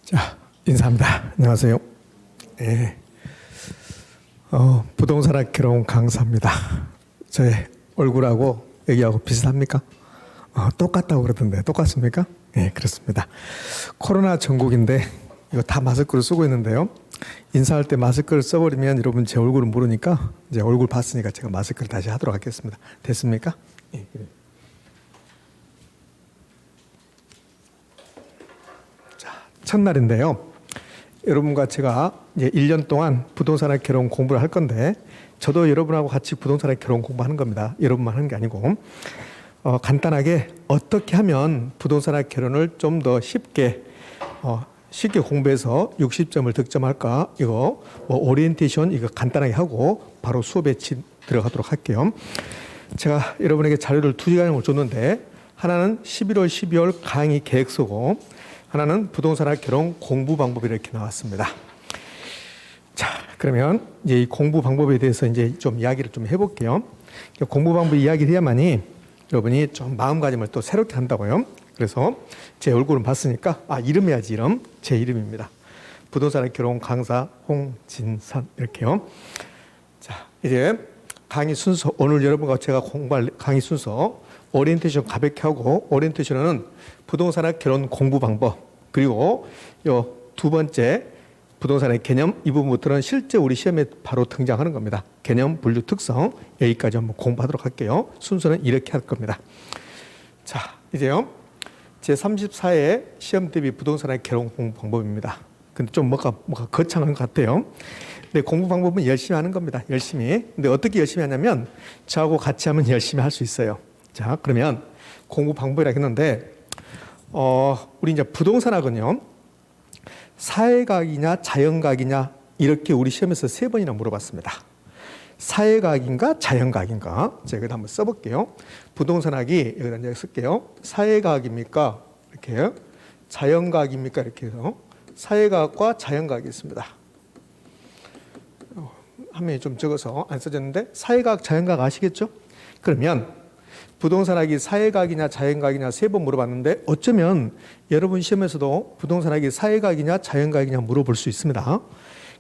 자, 인사합니다. 안녕하세요. 예. 부동산학 개론 강사입니다. 저의 얼굴하고 여기하고 비슷합니까? 똑같다고 그러던데 똑같습니까? 예, 그렇습니다. 코로나 전국인데 이거 다 마스크를 쓰고 있는데요. 인사할 때 마스크를 써버리면 여러분 제 얼굴을 모르니까 이제 얼굴 봤으니까 제가 마스크를 다시 하도록 하겠습니다. 됐습니까? 예, 그래요. 첫날인데요. 여러분과 제가 이제 1년 동안 부동산학 개론 공부를 할 건데 저도 여러분하고 같이 부동산학 개론 공부하는 겁니다. 여러분만 하는 게 아니고 간단하게 어떻게 하면 부동산학 개론을 좀 더 쉽게 공부해서 60점을 득점할까 이거 오리엔테이션 이거 간단하게 하고 바로 수업에 들어가도록 할게요. 제가 여러분에게 자료를 2시간을 줬는데 하나는 11월 12월 강의 계획서고 하나는 부동산학 개론 공부 방법이 이렇게 나왔습니다. 자, 그러면 이제 이 공부 방법에 대해서 이제 좀 이야기를 좀 해볼게요. 공부 방법 이야기를 해야만이 여러분이 좀 마음가짐을 또 새롭게 한다고요. 그래서 제 얼굴은 봤으니까 이름 해야지 이름. 제 이름입니다. 부동산학 개론 강사 홍진선 이렇게요. 자, 이제 강의 순서 오늘 여러분과 제가 공부할 강의 순서 오리엔테이션 가볍게 하고 오리엔테이션은 부동산학 개론 공부 방법 그리고 요 두 번째 부동산의 개념 이 부분부터는 실제 우리 시험에 바로 등장하는 겁니다. 개념, 분류, 특성 여기까지 한번 공부하도록 할게요. 순서는 이렇게 할 겁니다. 자, 이제요 제34회 시험 대비 부동산의 개론 공부 방법입니다. 근데 좀 뭐가 거창한 것 같아요. 근데 공부 방법은 열심히 하는 겁니다. 열심히. 근데 어떻게 열심히 하냐면 저하고 같이 하면 열심히 할 수 있어요. 자, 그러면 공부 방법이라고 했는데 우리 이제 부동산학은요 사회과학이냐 자연과학이냐 이렇게 우리 시험에서 3번이나 물어봤습니다. 사회과학인가 자연과학인가 제가 여기다 한번 써볼게요. 부동산학이 여기다 이제 쓸게요. 사회과학입니까? 이렇게 자연과학입니까? 이렇게 해서 사회과학과 자연과학이 있습니다. 화면이 좀 적어서 안 써졌는데 사회과학 자연과학 아시겠죠? 그러면 부동산학이 사회과학이냐 자연과학이냐 3번 물어봤는데 어쩌면 여러분 시험에서도 부동산학이 사회과학이냐 자연과학이냐 물어볼 수 있습니다.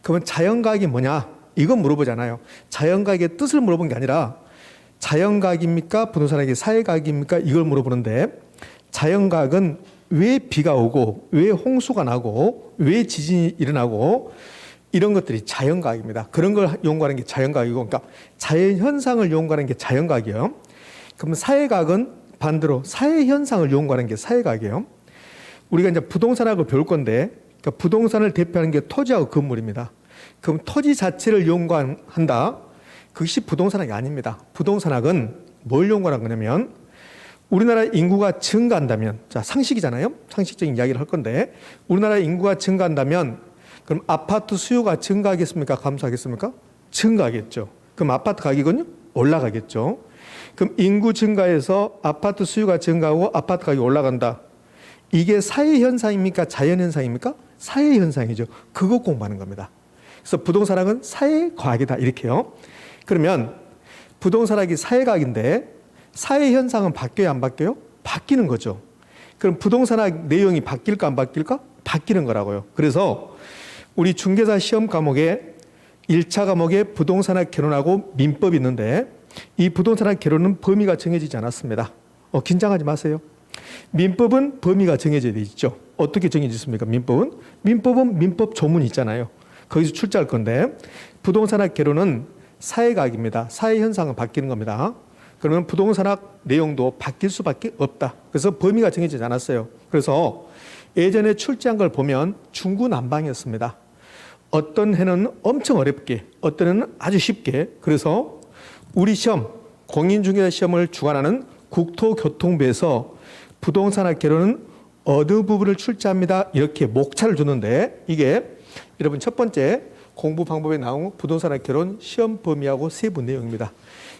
그러면 자연과학이 뭐냐? 이건 물어보잖아요. 자연과학의 뜻을 물어본 게 아니라 자연과학입니까? 부동산학이 사회과학입니까? 이걸 물어보는데 자연과학은 왜 비가 오고 왜 홍수가 나고 왜 지진이 일어나고 이런 것들이 자연과학입니다. 그런 걸 연구하는 게 자연과학이고 그러니까 자연현상을 연구하는 게 자연과학이에요. 그럼 사회과학은 반대로 사회현상을 연구하는 게 사회과학이에요. 우리가 이제 부동산학을 배울 건데 그러니까 부동산을 대표하는 게 토지하고 건물입니다. 그럼 토지 자체를 연구한다. 그것이 부동산학이 아닙니다. 부동산학은 뭘 연구하는 거냐면 우리나라 인구가 증가한다면 자 상식이잖아요. 상식적인 이야기를 할 건데 우리나라 인구가 증가한다면 그럼 아파트 수요가 증가하겠습니까? 감소하겠습니까? 증가하겠죠. 그럼 아파트 가격은요? 올라가겠죠. 그럼 인구 증가해서 아파트 수요가 증가하고 아파트 가격이 올라간다. 이게 사회현상입니까? 자연현상입니까? 사회현상이죠. 그거 공부하는 겁니다. 그래서 부동산학은 사회과학이다. 이렇게요. 그러면 부동산학이 사회과학인데 사회현상은 바뀌어요? 안 바뀌어요? 바뀌는 거죠. 그럼 부동산학 내용이 바뀔까? 안 바뀔까? 바뀌는 거라고요. 그래서 우리 중개사 시험 과목에 1차 과목에 부동산학 개론하고 민법이 있는데 이 부동산학 개론은 범위가 정해지지 않았습니다. 긴장하지 마세요. 민법은 범위가 정해져 있죠. 어떻게 정해졌습니까? 민법은 민법 조문이 있잖아요. 거기서 출제할 건데 부동산학 개론은 사회과학입니다. 사회현상은 바뀌는 겁니다. 그러면 부동산학 내용도 바뀔 수밖에 없다. 그래서 범위가 정해지지 않았어요. 그래서 예전에 출제한 걸 보면 중구난방이었습니다. 어떤 해는 엄청 어렵게, 어떤 해는 아주 쉽게. 그래서 우리 시험, 공인중개사 시험을 주관하는 국토교통부에서 부동산학 개론은 어느 부분을 출제합니다. 이렇게 목차를 주는데 이게 여러분 첫 번째 공부 방법에 나온 부동산학 개론 시험 범위하고 세부 내용입니다.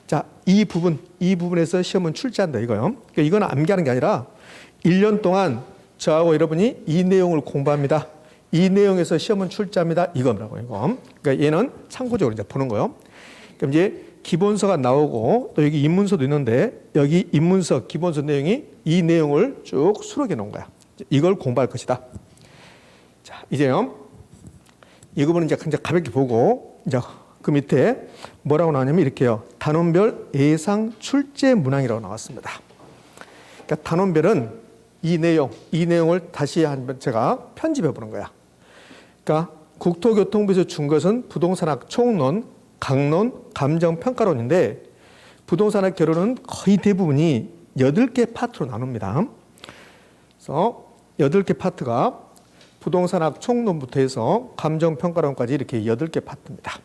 자, 이 부분에서 시험은 출제한다 이거요. 그러니까 이건 암기하는 게 아니라 1년 동안 저하고 여러분이 이 내용을 공부합니다. 이 내용에서 시험은 출제합니다. 이거라고 이거. 그러니까 얘는 참고적으로 이제 보는 거요. 그럼 이제 기본서가 나오고 또 여기 입문서도 있는데 여기 입문서 기본서 내용이 이 내용을 쭉 수록해 놓은 거야. 이걸 공부할 것이다. 자, 이제요. 이거는 이제 가볍게 보고, 이제 그 밑에 뭐라고 나오냐면 이렇게요. 단원별 예상 출제 문항이라고 나왔습니다. 그러니까 단원별은 이 내용을 다시 한번 제가 편집해 보는 거야. 그러니까 국토교통부에서 준 것은 부동산학 총론, 강론, 감정평가론인데 부동산학 결론은 거의 대부분이 8개 파트로 나눕니다. 그래서 8개 파트가 부동산학 총론부터 해서 감정평가론까지 이렇게 8개 파트입니다.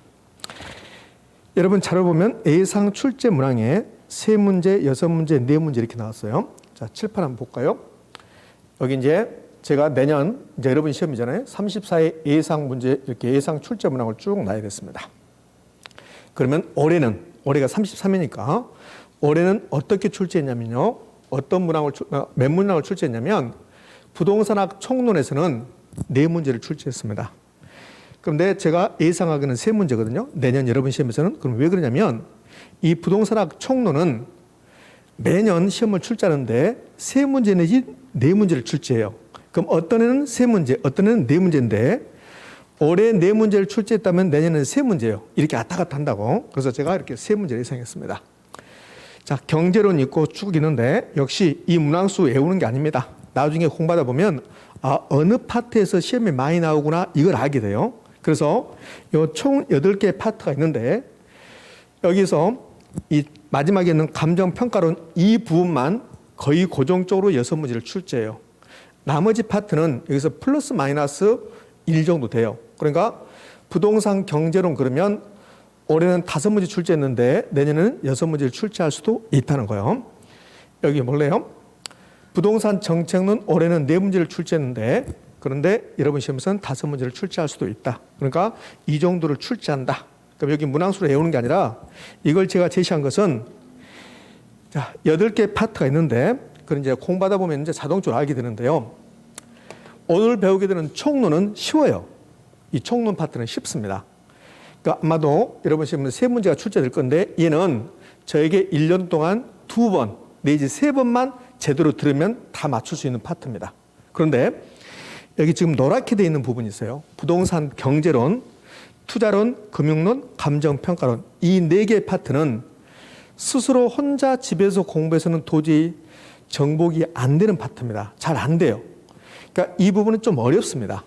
여러분 자료 보면 예상 출제 문항에 3문제, 6문제, 4문제 이렇게 나왔어요. 자, 칠판 한번 볼까요? 여기 이제 제가 내년 이제 여러분 시험이잖아요. 34회 예상 문제 이렇게 예상 출제 문항을 쭉 놔야겠습니다. 그러면 올해가 33회니까 올해는 어떻게 출제했냐면요. 어떤 문항을 몇 문항을 출제했냐면 부동산학 총론에서는 4문제를 출제했습니다. 그런데 제가 예상하기는 3문제거든요. 내년 여러분 시험에서는. 그럼 왜 그러냐면 이 부동산학 총론은 매년 시험을 출제하는데 3문제 내지 4문제를 출제해요. 그럼 어떤 해는 3문제, 어떤 해는 4문제인데 올해 4문제를 출제했다면 내년에는 3문제예요. 이렇게 왔다 갔다 한다고. 그래서 제가 이렇게 3문제를 예상했습니다. 자, 경제론 있고 쭉 있는데 역시 이 문항수 외우는 게 아닙니다. 나중에 공부하다 보면 어느 파트에서 시험이 많이 나오구나 이걸 알게 돼요. 그래서 이 총 8개 파트가 있는데 여기서 이 마지막에 있는 감정평가론 이 부분만 거의 고정적으로 6문제를 출제해요. 나머지 파트는 여기서 플러스 마이너스 1 정도 돼요. 그러니까 부동산 경제론 그러면 올해는 5문제 출제했는데 내년에는 6문제를 출제할 수도 있다는 거예요. 여기 뭘래요? 부동산 정책론 올해는 4문제를 출제했는데 그런데 여러분 시험에서는 5문제를 출제할 수도 있다. 그러니까 이 정도를 출제한다. 그럼 여기 문항수로 외우는 게 아니라 이걸 제가 제시한 것은 자, 8개 파트가 있는데 그걸 이제 공부하다 보면 이제 자동적으로 알게 되는데요. 오늘 배우게 되는 총론은 쉬워요. 이 총론 파트는 쉽습니다. 그러니까 아마도 여러분 시험에 3문제가 출제될 건데 얘는 저에게 1년 동안 2번 내지 3번만 제대로 들으면 다 맞출 수 있는 파트입니다. 그런데 여기 지금 노랗게 되어 있는 부분이 있어요. 부동산 경제론, 투자론, 금융론, 감정평가론 이 4개의 파트는 스스로 혼자 집에서 공부해서는 도저히 정복이 안 되는 파트입니다. 잘 안 돼요. 그러니까 이 부분은 좀 어렵습니다.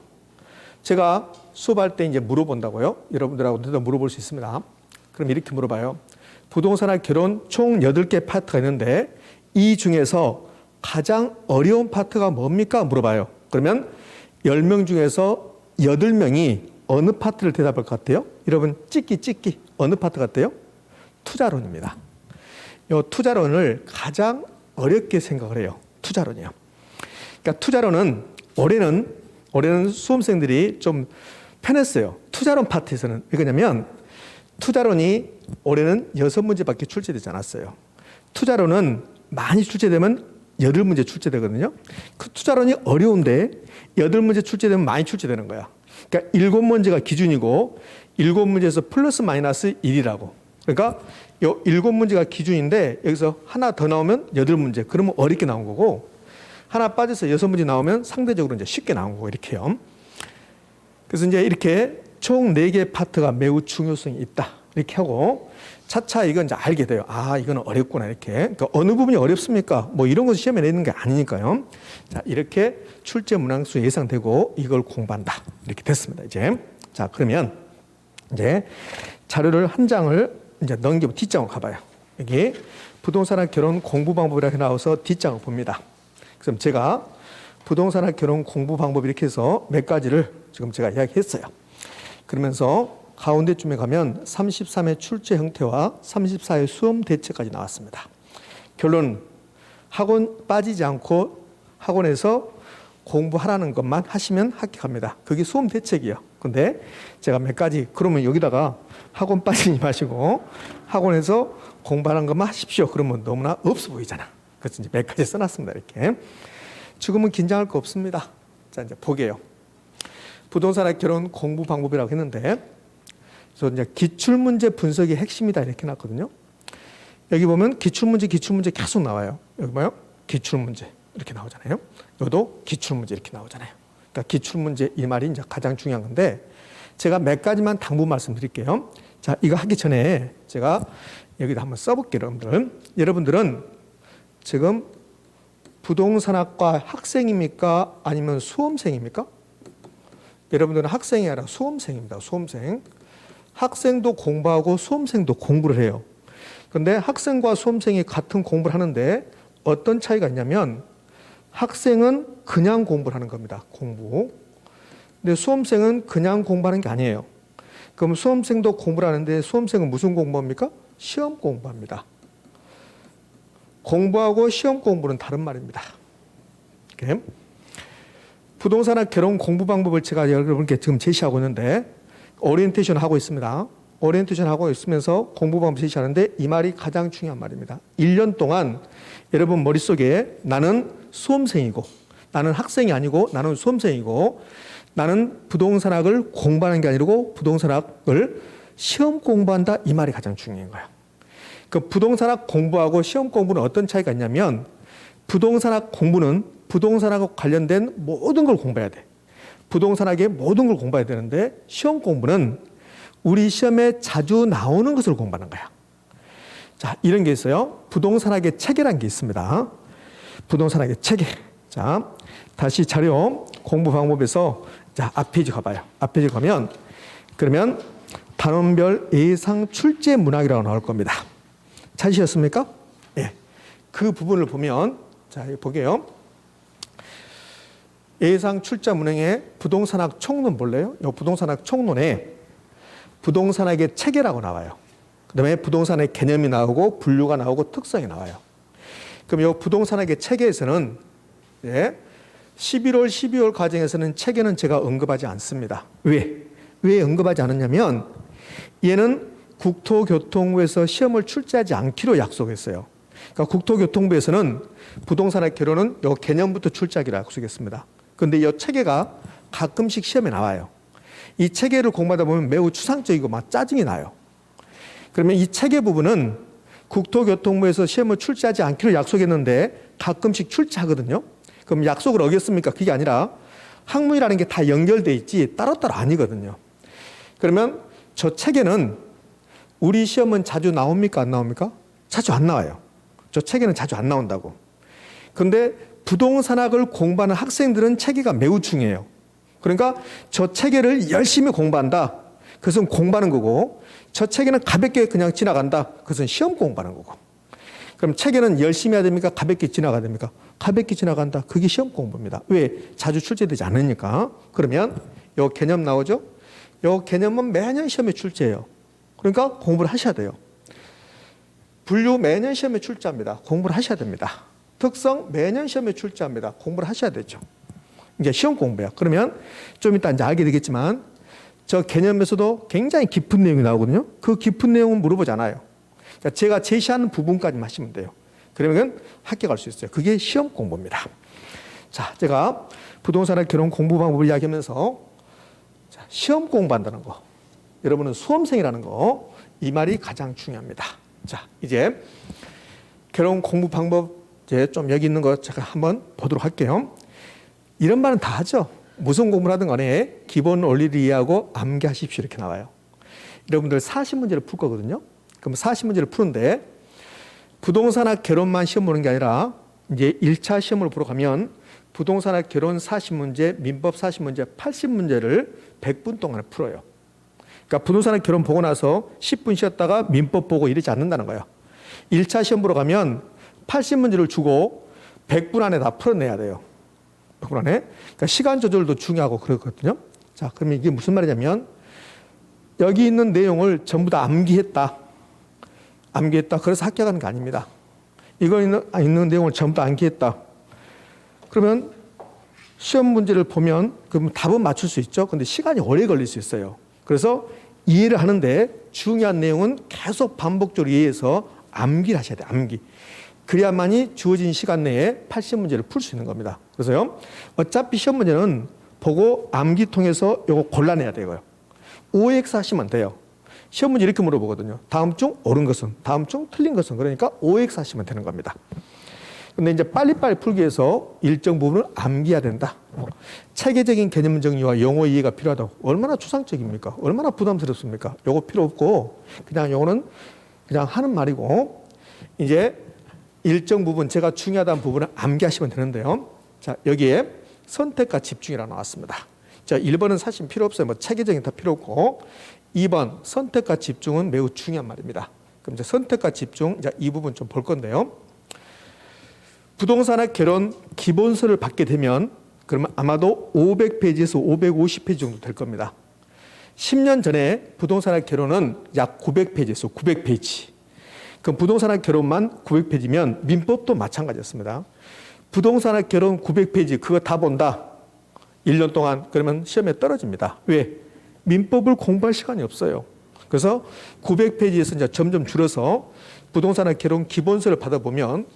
제가 수업할 때 이제 물어본다고요. 여러분들하고도 물어볼 수 있습니다. 그럼 이렇게 물어봐요. 부동산학 결론 총 8개 파트가 있는데 이 중에서 가장 어려운 파트가 뭡니까? 물어봐요. 그러면 10명 중에서 8명이 어느 파트를 대답할 것 같아요? 여러분 찍기 어느 파트 같아요? 투자론입니다. 이 투자론을 가장 어렵게 생각을 해요. 투자론이요. 그러니까 투자론은 올해는 수험생들이 좀 편했어요. 투자론 파트에서는. 왜 그러냐면 투자론이 올해는 6문제밖에 출제되지 않았어요. 투자론은 많이 출제되면 8문제 출제되거든요. 그 투자론이 어려운데 8문제 출제되면 많이 출제되는 거야. 그러니까 7문제가 기준이고 7문제에서 플러스 마이너스 1이라고. 그러니까 이 7문제가 기준인데 여기서 하나 더 나오면 8문제. 그러면 어렵게 나온 거고 하나 빠져서 6문제 나오면 상대적으로 이제 쉽게 나온 거고 이렇게요. 그래서 이제 이렇게 총 4개 파트가 매우 중요성이 있다. 이렇게 하고 차차 이건 이제 알게 돼요. 아, 이건 어렵구나 이렇게. 그러니까 어느 부분이 어렵습니까? 뭐 이런 것을 시험에 내는 게 아니니까요. 자, 이렇게 출제 문항수 예상되고 이걸 공부한다. 이렇게 됐습니다. 이제 자, 그러면 이제 자료를 한 장을 이제 넘기고 뒷장으로 가봐요. 여기 부동산학 결혼 공부 방법이라고 나와서 뒷장을 봅니다. 그럼 제가 부동산학 결혼 공부 방법 이렇게 해서 몇 가지를 지금 제가 이야기했어요. 그러면서 가운데쯤에 가면 33회 출제 형태와 34회 수험 대책까지 나왔습니다. 결론, 학원 빠지지 않고 학원에서 공부하라는 것만 하시면 합격합니다. 그게 수험 대책이에요. 근데 제가 몇 가지, 그러면 여기다가 학원 빠지지 마시고 학원에서 공부하는 것만 하십시오. 그러면 너무나 없어 보이잖아. 그래서 이제 몇 가지 써놨습니다. 이렇게. 지금은 긴장할 거 없습니다. 자, 이제 보게요. 부동산학 결혼 공부 방법이라고 했는데, 그래서 이제 기출문제 분석이 핵심이다 이렇게 해놨거든요. 여기 보면 기출문제 계속 나와요. 여기 봐요. 기출문제 이렇게 나오잖아요. 여기도 기출문제 이렇게 나오잖아요. 그러니까 기출문제 이 말이 이제 가장 중요한 건데 제가 몇 가지만 당부 말씀드릴게요. 자, 이거 하기 전에 제가 여기다 한번 써볼게요, 여러분들. 여러분들은 지금 부동산학과 학생입니까? 아니면 수험생입니까? 여러분들은 학생이 아니라 수험생입니다. 수험생. 학생도 공부하고 수험생도 공부를 해요. 그런데 학생과 수험생이 같은 공부를 하는데 어떤 차이가 있냐면 학생은 그냥 공부를 하는 겁니다. 공부. 근데 수험생은 그냥 공부하는 게 아니에요. 그럼 수험생도 공부를 하는데 수험생은 무슨 공부합니까? 시험 공부합니다. 공부하고 시험 공부는 다른 말입니다. 이렇게. 부동산학 개론 공부 방법을 제가 여러분께 지금 제시하고 있는데 오리엔테이션 하고 있습니다. 오리엔테이션 하고 있으면서 공부 방법 제시하는데 이 말이 가장 중요한 말입니다. 1년 동안 여러분 머릿속에 나는 수험생이고 나는 학생이 아니고 나는 수험생이고 나는 부동산학을 공부하는 게 아니고 부동산학을 시험 공부한다 이 말이 가장 중요한 거야. 그 부동산학 공부하고 시험 공부는 어떤 차이가 있냐면 부동산학 공부는 부동산학과 관련된 모든 걸 공부해야 돼. 부동산학의 모든 걸 공부해야 되는데 시험 공부는 우리 시험에 자주 나오는 것을 공부하는 거야. 자, 이런 게 있어요. 부동산학의 체계라는 게 있습니다. 부동산학의 체계. 자, 다시 자료 공부 방법에서 자, 앞페이지 가봐요. 앞페이지 가면 그러면 단원별 예상 출제 문항이라고 나올 겁니다. 찾으셨습니까? 예. 그 부분을 보면 자, 여기 보게요. 예상 출제 문항에 부동산학 총론 볼래요? 이 부동산학 총론에 부동산학의 체계라고 나와요. 그다음에 부동산의 개념이 나오고 분류가 나오고 특성이 나와요. 그럼 이 부동산학의 체계에서는 예, 11월, 12월 과정에서는 체계는 제가 언급하지 않습니다. 왜 언급하지 않았냐면 얘는 국토교통부에서 시험을 출제하지 않기로 약속했어요. 그러니까 국토교통부에서는 부동산학 개론은 이 개념부터 출제하기로 약속했습니다. 그런데 이 체계가 가끔씩 시험에 나와요. 이 체계를 공부하다 보면 매우 추상적이고 막 짜증이 나요. 그러면 이 체계 부분은 국토교통부에서 시험을 출제하지 않기로 약속했는데 가끔씩 출제하거든요. 그럼 약속을 어겼습니까? 그게 아니라 학문이라는 게 다 연결돼 있지 따로따로 아니거든요. 그러면 저 체계는 우리 시험은 자주 나옵니까? 안 나옵니까? 자주 안 나와요. 저 체계는 자주 안 나온다고. 그런데 부동산학을 공부하는 학생들은 체계가 매우 중요해요. 그러니까 저 체계를 열심히 공부한다. 그것은 공부하는 거고 저 체계는 가볍게 그냥 지나간다. 그것은 시험 공부하는 거고. 그럼 체계는 열심히 해야 됩니까? 가볍게 지나가야 됩니까? 가볍게 지나간다. 그게 시험 공부입니다. 왜? 자주 출제되지 않으니까. 그러면 요 개념 나오죠? 요 개념은 매년 시험에 출제해요. 그러니까 공부를 하셔야 돼요. 분류 매년 시험에 출제합니다. 공부를 하셔야 됩니다. 특성 매년 시험에 출제합니다. 공부를 하셔야 되죠. 이제 시험 공부야. 그러면 좀 이따 이제 알게 되겠지만 저 개념에서도 굉장히 깊은 내용이 나오거든요. 그 깊은 내용은 물어보지 않아요. 그러니까 제가 제시하는 부분까지만 하시면 돼요. 그러면 합격할 수 있어요. 그게 시험 공부입니다. 자, 제가 부동산학 개론 공부 방법을 이야기하면서 자, 시험 공부한다는 거, 여러분은 수험생이라는 거, 이 말이 가장 중요합니다. 자, 이제 개론 공부 방법 이제 좀 여기 있는 거 제가 한번 보도록 할게요. 이런 말은 다 하죠. 무슨 공부를 하든 간에 기본 원리를 이해하고 암기하십시오 이렇게 나와요. 여러분들 40문제를 풀 거거든요. 그럼 40문제를 푸는데 부동산학 개론만 시험 보는 게 아니라 이제 1차 시험을 보러 가면 부동산학 개론 40문제, 민법 40문제, 80문제를 100분 동안에 풀어요. 그러니까 부동산학 개론 보고 나서 10분 쉬었다가 민법 보고 이러지 않는다는 거예요. 1차 시험 보러 가면 80문제를 주고 100분 안에 다 풀어내야 돼요. 100분 안에. 그러니까 시간 조절도 중요하고 그렇거든요. 자, 그러면 이게 무슨 말이냐면 여기 있는 내용을 전부 다 암기했다. 그래서 합격하는 게 아닙니다. 이거 있는 내용을 전부 다 암기했다. 그러면 시험 문제를 보면 그럼 답은 맞출 수 있죠. 근데 시간이 오래 걸릴 수 있어요. 그래서 이해를 하는데 중요한 내용은 계속 반복적으로 이해해서 암기를 하셔야 돼요. 암기. 그래야만이 주어진 시간 내에 80문제를 풀 수 있는 겁니다. 그래서요. 어차피 시험 문제는 보고 암기 통해서 이거 골라내야 되고요. OX 하시면 돼요. 시험 문제 이렇게 물어보거든요. 다음 중 옳은 것은, 다음 중 틀린 것은. 그러니까 OX 하시면 되는 겁니다. 근데 이제 빨리빨리 풀기 위해서 일정 부분을 암기해야 된다. 체계적인 개념 정리와 용어 이해가 필요하다고. 얼마나 추상적입니까? 얼마나 부담스럽습니까? 요거 필요 없고 그냥 요거는 그냥 하는 말이고 이제 일정 부분 제가 중요하다는 부분을 암기하시면 되는데요. 자, 여기에 선택과 집중이라 나왔습니다. 자, 1번은 사실 필요 없어요. 뭐 체계적인 다 필요 없고 2번 선택과 집중은 매우 중요한 말입니다. 그럼 이제 선택과 집중 이 부분 좀 볼 건데요. 부동산의 결혼 기본서를 받게 되면 그러면 아마도 500페이지에서 550페이지 정도 될 겁니다. 10년 전에 부동산의 결혼은 약 900페이지에서 900페이지. 그럼 부동산의 결혼만 900페이지면 민법도 마찬가지였습니다. 부동산의 결혼 900페이지 그거 다 본다. 1년 동안 그러면 시험에 떨어집니다. 왜? 민법을 공부할 시간이 없어요. 그래서 900페이지에서 이제 점점 줄어서 부동산의 결혼 기본서를 받아보면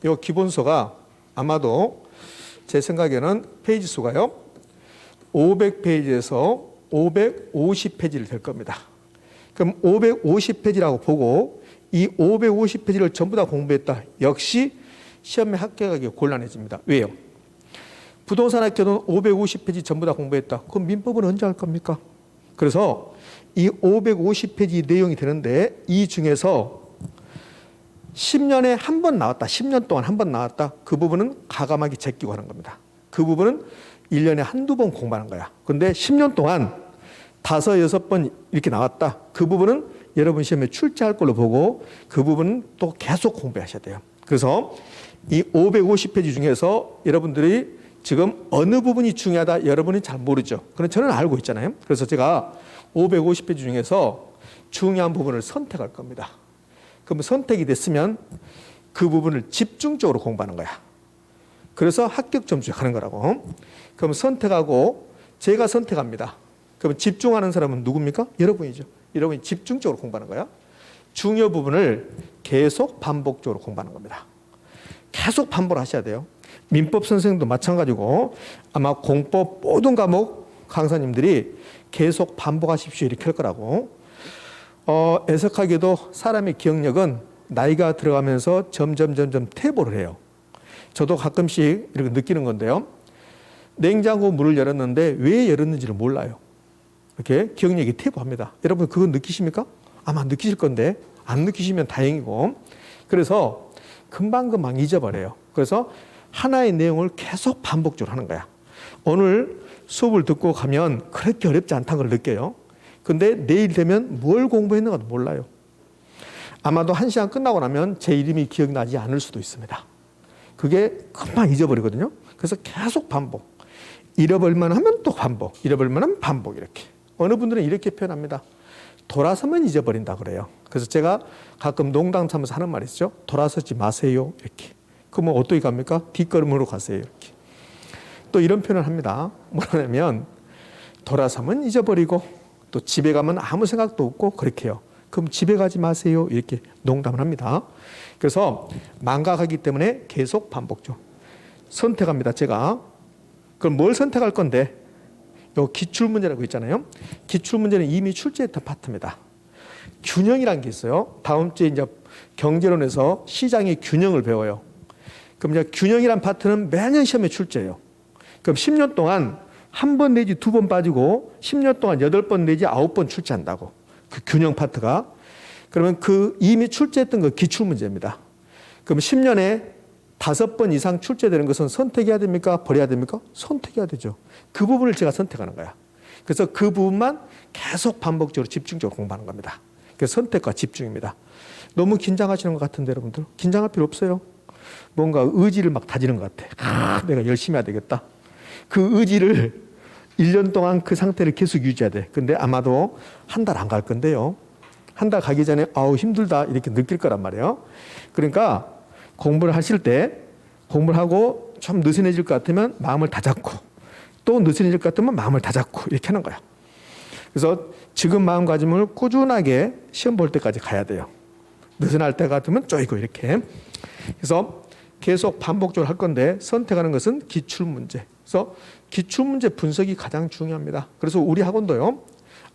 이 기본서가 아마도 제 생각에는 페이지 수가요 500페이지에서 550페이지를 될 겁니다. 그럼 550페이지라고 보고 이 550페이지를 전부 다 공부했다. 역시 시험에 합격하기 곤란해집니다. 왜요? 부동산의 결혼 550페이지 전부 다 공부했다. 그럼 민법은 언제 할 겁니까? 그래서 이 550페이지 내용이 되는데 이 중에서 10년에 한 번 나왔다. 10년 동안 한 번 나왔다. 그 부분은 가감하게 제끼고 하는 겁니다. 그 부분은 1년에 한두 번 공부하는 거야. 근데 10년 동안 5, 6번 이렇게 나왔다. 그 부분은 여러분 시험에 출제할 걸로 보고 그 부분은 또 계속 공부하셔야 돼요. 그래서 이 550페이지 중에서 여러분들이 지금 어느 부분이 중요하다 여러분이 잘 모르죠. 그런데 저는 알고 있잖아요. 그래서 제가 550페이지 중에서 중요한 부분을 선택할 겁니다. 그럼 선택이 됐으면 그 부분을 집중적으로 공부하는 거야. 그래서 합격 점수에 가는 거라고. 그럼 선택하고 제가 선택합니다. 그럼 집중하는 사람은 누굽니까? 여러분이죠. 여러분이 집중적으로 공부하는 거야. 중요 부분을 계속 반복적으로 공부하는 겁니다. 계속 반복을 하셔야 돼요. 민법 선생님도 마찬가지고 아마 공법 모든 과목 강사님들이 계속 반복하십시오 이렇게 할 거라고. 애석하게도 사람의 기억력은 나이가 들어가면서 점점 퇴보를 해요. 저도 가끔씩 이렇게 느끼는 건데요. 냉장고 문을 열었는데 왜 열었는지를 몰라요. 이렇게 기억력이 퇴보합니다. 여러분 그거 느끼십니까? 아마 느끼실 건데 안 느끼시면 다행이고. 그래서 금방금방 잊어버려요. 그래서 하나의 내용을 계속 반복적으로 하는 거야. 오늘 수업을 듣고 가면 그렇게 어렵지 않다는 걸 느껴요. 근데 내일 되면 뭘 공부했는가도 몰라요. 아마도 1시간 끝나고 나면 제 이름이 기억나지 않을 수도 있습니다. 그게 금방 잊어버리거든요. 그래서 계속 반복. 잃어버릴만 하면 또 반복. 잃어버릴만 하면 반복 이렇게. 어느 분들은 이렇게 표현합니다. 돌아서면 잊어버린다 그래요. 그래서 제가 가끔 농담 삼아서 하는 말이 있죠. 돌아서지 마세요 이렇게. 그러면 어떻게 갑니까? 뒷걸음으로 가세요 이렇게. 또 이런 표현을 합니다. 뭐냐면 돌아서면 잊어버리고 또 집에 가면 아무 생각도 없고 그렇게 해요. 그럼 집에 가지 마세요 이렇게 농담을 합니다. 그래서 망각하기 때문에 계속 반복죠. 선택합니다. 제가 그럼 뭘 선택할 건데 요 기출문제라고 있잖아요. 기출문제는 이미 출제했던 파트입니다. 균형이라는 게 있어요. 다음 주에 이제 경제론에서 시장의 균형을 배워요. 그럼 이제 균형이란 파트는 매년 시험에 출제해요. 그럼 10년 동안 한 번 내지 2번 빠지고 10년 동안 8번 내지 9번 출제한다고. 그 균형 파트가. 그러면 그 이미 출제했던 거 기출문제입니다. 그럼 10년에 5번 이상 출제되는 것은 선택해야 됩니까? 버려야 됩니까? 선택해야 되죠. 그 부분을 제가 선택하는 거야. 그래서 그 부분만 계속 반복적으로 집중적으로 공부하는 겁니다. 그래서 선택과 집중입니다. 너무 긴장하시는 것 같은데 여러분들 긴장할 필요 없어요. 뭔가 의지를 막 다지는 것 같아. 내가 열심히 해야 되겠다. 그 의지를 1년 동안 그 상태를 계속 유지해야 돼. 근데 아마도 한 달 안 갈 건데요. 한 달 가기 전에 아우 힘들다 이렇게 느낄 거란 말이에요. 그러니까 공부를 하실 때 공부를 하고 좀 느슨해질 것 같으면 마음을 다잡고 또 느슨해질 것 같으면 마음을 다잡고 이렇게 하는 거야. 그래서 지금 마음가짐을 꾸준하게 시험 볼 때까지 가야 돼요. 느슨할 때 같으면 쪼이고 이렇게. 그래서 계속 반복적으로 할 건데 선택하는 것은 기출문제. 그래서 기출문제 분석이 가장 중요합니다. 그래서 우리 학원도요.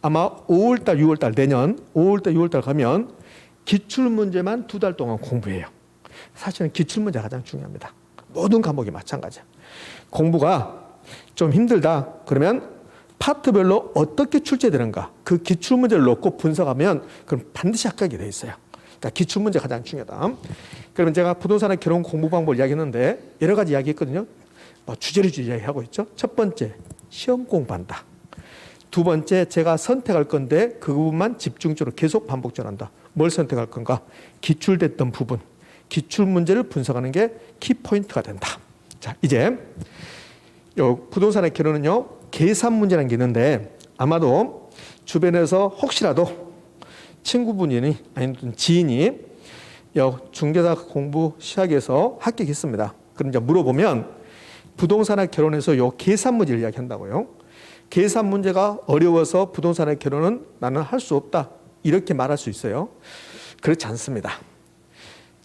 아마 5월달, 6월달 내년 5월달, 6월달 가면 기출문제만 2달 동안 공부해요. 사실은 기출문제가 가장 중요합니다. 모든 과목이 마찬가지야. 공부가 좀 힘들다. 그러면 파트별로 어떻게 출제되는가. 그 기출문제를 놓고 분석하면 그럼 반드시 합격이 돼 있어요. 그러니까 기출문제가 가장 중요하다. 그러면 제가 부동산의 결혼 공부 방법을 이야기했는데 여러 가지 이야기했거든요. 주제를 이야기하고 있죠. 첫 번째, 시험 공부한다. 두 번째, 제가 선택할 건데 그 부분만 집중적으로 계속 반복적으로 한다. 뭘 선택할 건가? 기출됐던 부분. 기출 문제를 분석하는 게 키포인트가 된다. 자, 이제 요 부동산의 결혼은요, 계산 문제라는 게 있는데 아마도 주변에서 혹시라도 친구분이 아니면 지인이 중개사 공부 시작해서 합격했습니다. 그럼 이제 물어보면 부동산의 결혼에서 요 계산 문제를 이야기한다고요. 계산 문제가 어려워서 부동산의 결혼은 나는 할 수 없다. 이렇게 말할 수 있어요. 그렇지 않습니다.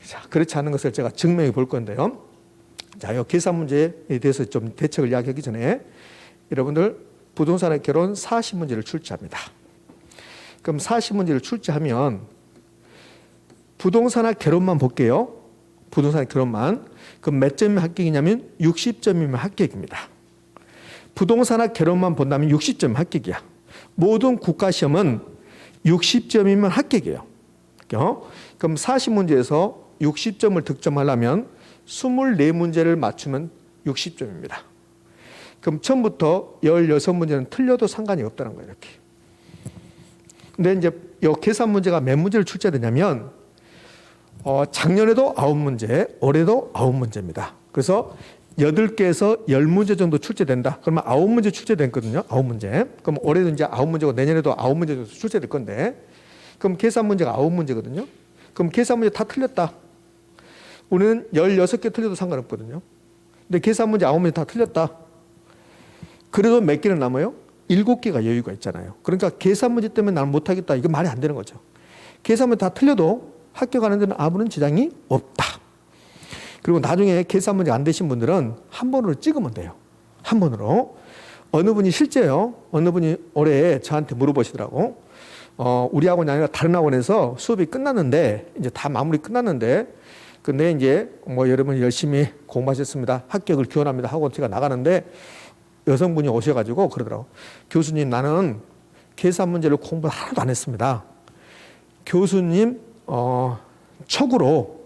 자, 그렇지 않은 것을 제가 증명해 볼 건데요. 자, 이 계산 문제에 대해서 좀 대책을 이야기하기 전에 여러분들 부동산의 결혼 40문제를 출제합니다. 그럼 40문제를 출제하면 부동산의 결혼만 볼게요. 부동산의 결혼만. 그럼 몇 점이면 합격이냐면 60점이면 합격입니다. 부동산의 결혼만 본다면 60점 합격이야. 모든 국가시험은 60점이면 합격이에요. 그럼 40문제에서 60점을 득점하려면 24문제를 맞추면 60점입니다. 그럼 처음부터 16문제는 틀려도 상관이 없다는 거예요. 이렇게. 근데 이제 이 계산 문제가 몇 문제를 출제되냐면 작년에도 9문제, 올해도 9문제입니다. 그래서 8개에서 10문제 정도 출제된다. 그러면 9문제 출제됐거든요. 9문제. 그럼 올해도 이제 9문제고 내년에도 9문제 정도 출제될 건데 그럼 계산 문제가 9문제거든요. 그럼 계산 문제 다 틀렸다. 우리는 16개 틀려도 상관없거든요. 근데 계산 문제 9문제 다 틀렸다. 그래도 몇 개는 남아요? 7개가 여유가 있잖아요. 그러니까 계산 문제 때문에 나는 못하겠다. 이거 말이 안 되는 거죠. 계산 문제 다 틀려도 합격하는 데는 아무런 지장이 없다. 그리고 나중에 계산 문제 안 되신 분들은 한 번으로 찍으면 돼요. 한 번으로. 어느 분이 실제요. 어느 분이 올해 저한테 물어보시더라고. 우리 학원이 아니라 다른 학원에서 수업이 끝났는데 이제 다 마무리 끝났는데 근데 이제 여러분 열심히 공부하셨습니다. 합격을 기원합니다 하고 제가 나가는데 여성분이 오셔가지고 그러더라고. 교수님, 나는 계산 문제를 공부 하나도 안 했습니다. 교수님 촉으로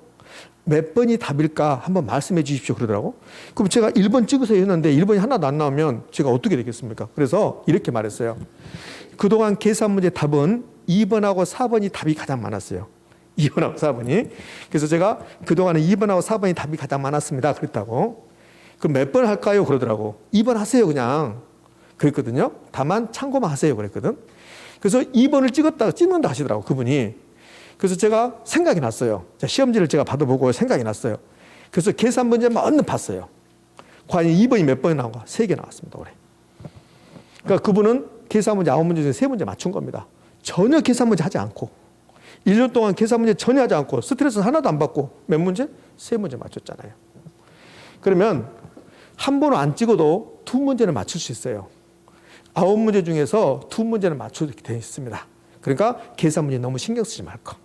몇 번이 답일까 한번 말씀해 주십시오 그러더라고. 그럼 제가 1번 찍으세요 했는데 1번이 하나도 안 나오면 제가 어떻게 되겠습니까? 그래서 이렇게 말했어요. 그동안 계산 문제 답은 2번하고 4번이 답이 가장 많았어요. 2번하고 4번이. 그래서 제가 그동안에 2번하고 4번이 답이 가장 많았습니다. 그랬다고. 그럼 몇 번 할까요? 그러더라고. 2번 하세요 그냥. 그랬거든요. 다만 참고만 하세요 그랬거든. 그래서 2번을 찍는다 하시더라고 그분이. 그래서 제가 생각이 났어요. 시험지를 제가 받아보고 생각이 났어요. 그래서 계산 문제만 얼른 봤어요. 과연 2번이 몇 번이 나온가? 3개 나왔습니다 올해. 그러니까 그분은 계산 문제 9문제 중에 3문제 맞춘 겁니다. 전혀 계산 문제 하지 않고 1년 동안 계산 문제 전혀 하지 않고 스트레스 하나도 안 받고 몇 문제? 3문제 맞췄잖아요. 그러면 한 번은 안 찍어도 2문제는 맞출 수 있어요. 9문제 중에서 2문제는 맞추게 되어 있습니다. 그러니까 계산 문제 너무 신경 쓰지 말 거.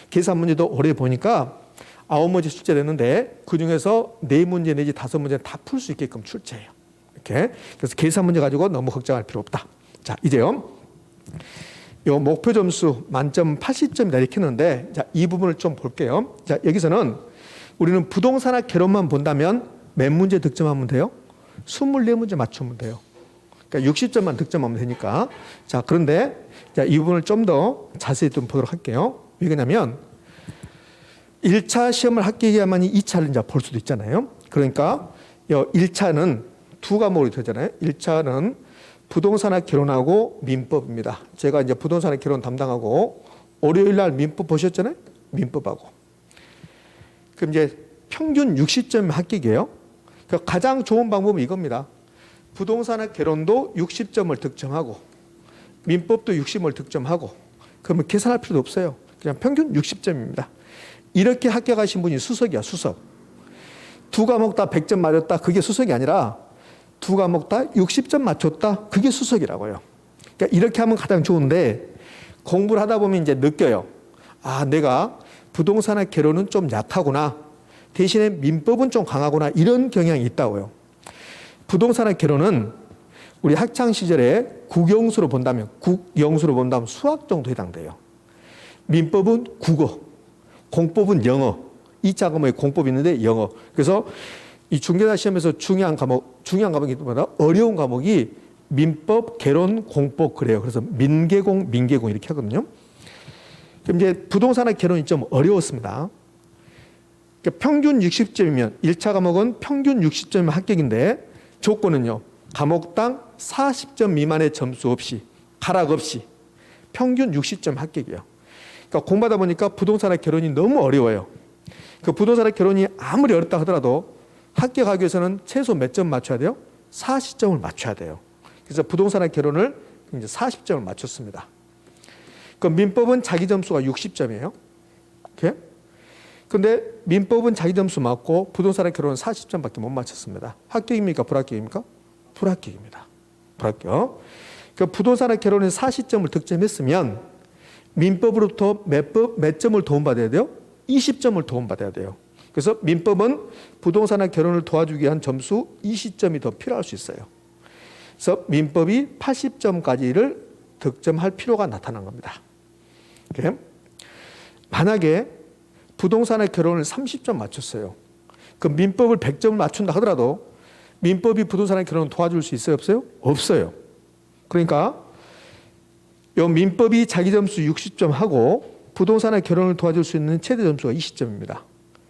계산 문제도 올해 보니까 9문제 출제됐는데 그중에서 4문제 내지 5문제는 다 풀 수 있게끔 출제해요. 이렇게. 그래서 계산 문제 가지고 너무 걱정할 필요 없다. 자, 이제요. 요 목표 점수 만점 80점이다 이렇게 했는데 자, 이 부분을 좀 볼게요. 자, 여기서는 우리는 부동산학 개론만 본다면 몇 문제 득점하면 돼요? 24문제 맞추면 돼요. 그러니까 60점만 득점하면 되니까. 자, 그런데 자, 이 부분을 좀 더 자세히 좀 보도록 할게요. 왜 그러냐면 1차 시험을 합격해야만이 2차를 이제 볼 수도 있잖아요. 그러니까 1차는 두 과목으로 되잖아요. 1차는 부동산학 개론하고 민법입니다. 제가 이제 부동산학 개론 담당하고 월요일 날 민법 보셨잖아요. 민법하고. 그럼 이제 평균 60점 합격이에요. 그러니까 가장 좋은 방법은 이겁니다. 부동산학 개론도 60점을 득점하고 민법도 60점을 득점하고 그러면 계산할 필요도 없어요. 그냥 평균 60점입니다. 이렇게 합격하신 분이 수석이야, 수석. 두 과목 다 100점 맞았다. 그게 수석이 아니라 두 과목 다 60점 맞췄다. 그게 수석이라고요. 그러니까 이렇게 하면 가장 좋은데 공부를 하다 보면 이제 느껴요. 아, 내가 부동산의 개론은 좀 약하구나. 대신에 민법은 좀 강하거나 이런 경향이 있다고요. 부동산의 결혼은 우리 학창 시절에 국영수로 본다면 수학 정도 해당돼요. 민법은 국어, 공법은 영어. 2차 과목에 공법이 있는데 영어. 그래서 이 중개사 시험에서 중요한 과목이보다 어려운 과목이 민법, 개론, 공법 그래요. 그래서 민계공 이렇게 하거든요. 그럼 이제 부동산의 개론이 좀 어려웠습니다. 그러니까 평균 60점이면 1차 과목은 평균 60점이면 합격인데 조건은요. 과목당 40점 미만의 점수 없이 가락 없이 평균 60점 합격이에요. 그러니까 공부하다 보니까 부동산의 개론이 너무 어려워요. 그 부동산의 개론이 아무리 어렵다 하더라도 합격하기 위해서는 최소 몇 점 맞춰야 돼요? 40점을 맞춰야 돼요. 그래서 부동산의 개론을 이제 40점을 맞췄습니다. 그 민법은 자기 점수가 60점이에요. 이렇게. 근데 민법은 자기 점수 맞고 부동산의 개론은 40점밖에 못 맞췄습니다. 합격입니까? 불합격입니까? 불합격입니다. 불합격. 그 부동산의 개론에 40점을 득점했으면 민법으로부터 몇 점을 도움받아야 돼요? 20점을 도움받아야 돼요. 그래서 민법은 부동산의 개론을 도와주기 위한 점수 20점이 더 필요할 수 있어요. 그래서 민법이 80점까지를 득점할 필요가 나타난 겁니다. 이렇게. 만약에 부동산의 개론을 30점 맞췄어요. 그 민법을 100점을 맞춘다 하더라도 민법이 부동산의 개론을 도와줄 수 있어요? 없어요? 없어요. 그러니까 요 민법이 자기 점수 60점 하고 부동산의 개론을 도와줄 수 있는 최대 점수가 20점입니다.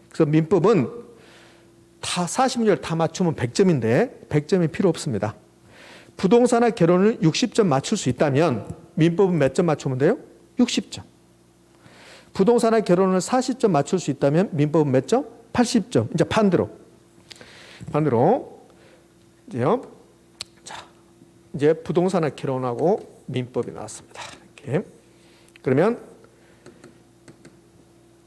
그래서 민법은 다 40문제를 다 맞추면 100점인데 100점이 필요 없습니다. 부동산의 개론을 60점 맞출 수 있다면 민법은 몇 점 맞추면 돼요? 60점. 부동산의 개론을 40점 맞출 수 있다면 민법은 몇 점? 80점. 이제 반대로. 이제요. 자, 이제 부동산의 개론하고 민법이 나왔습니다. 이렇게. 그러면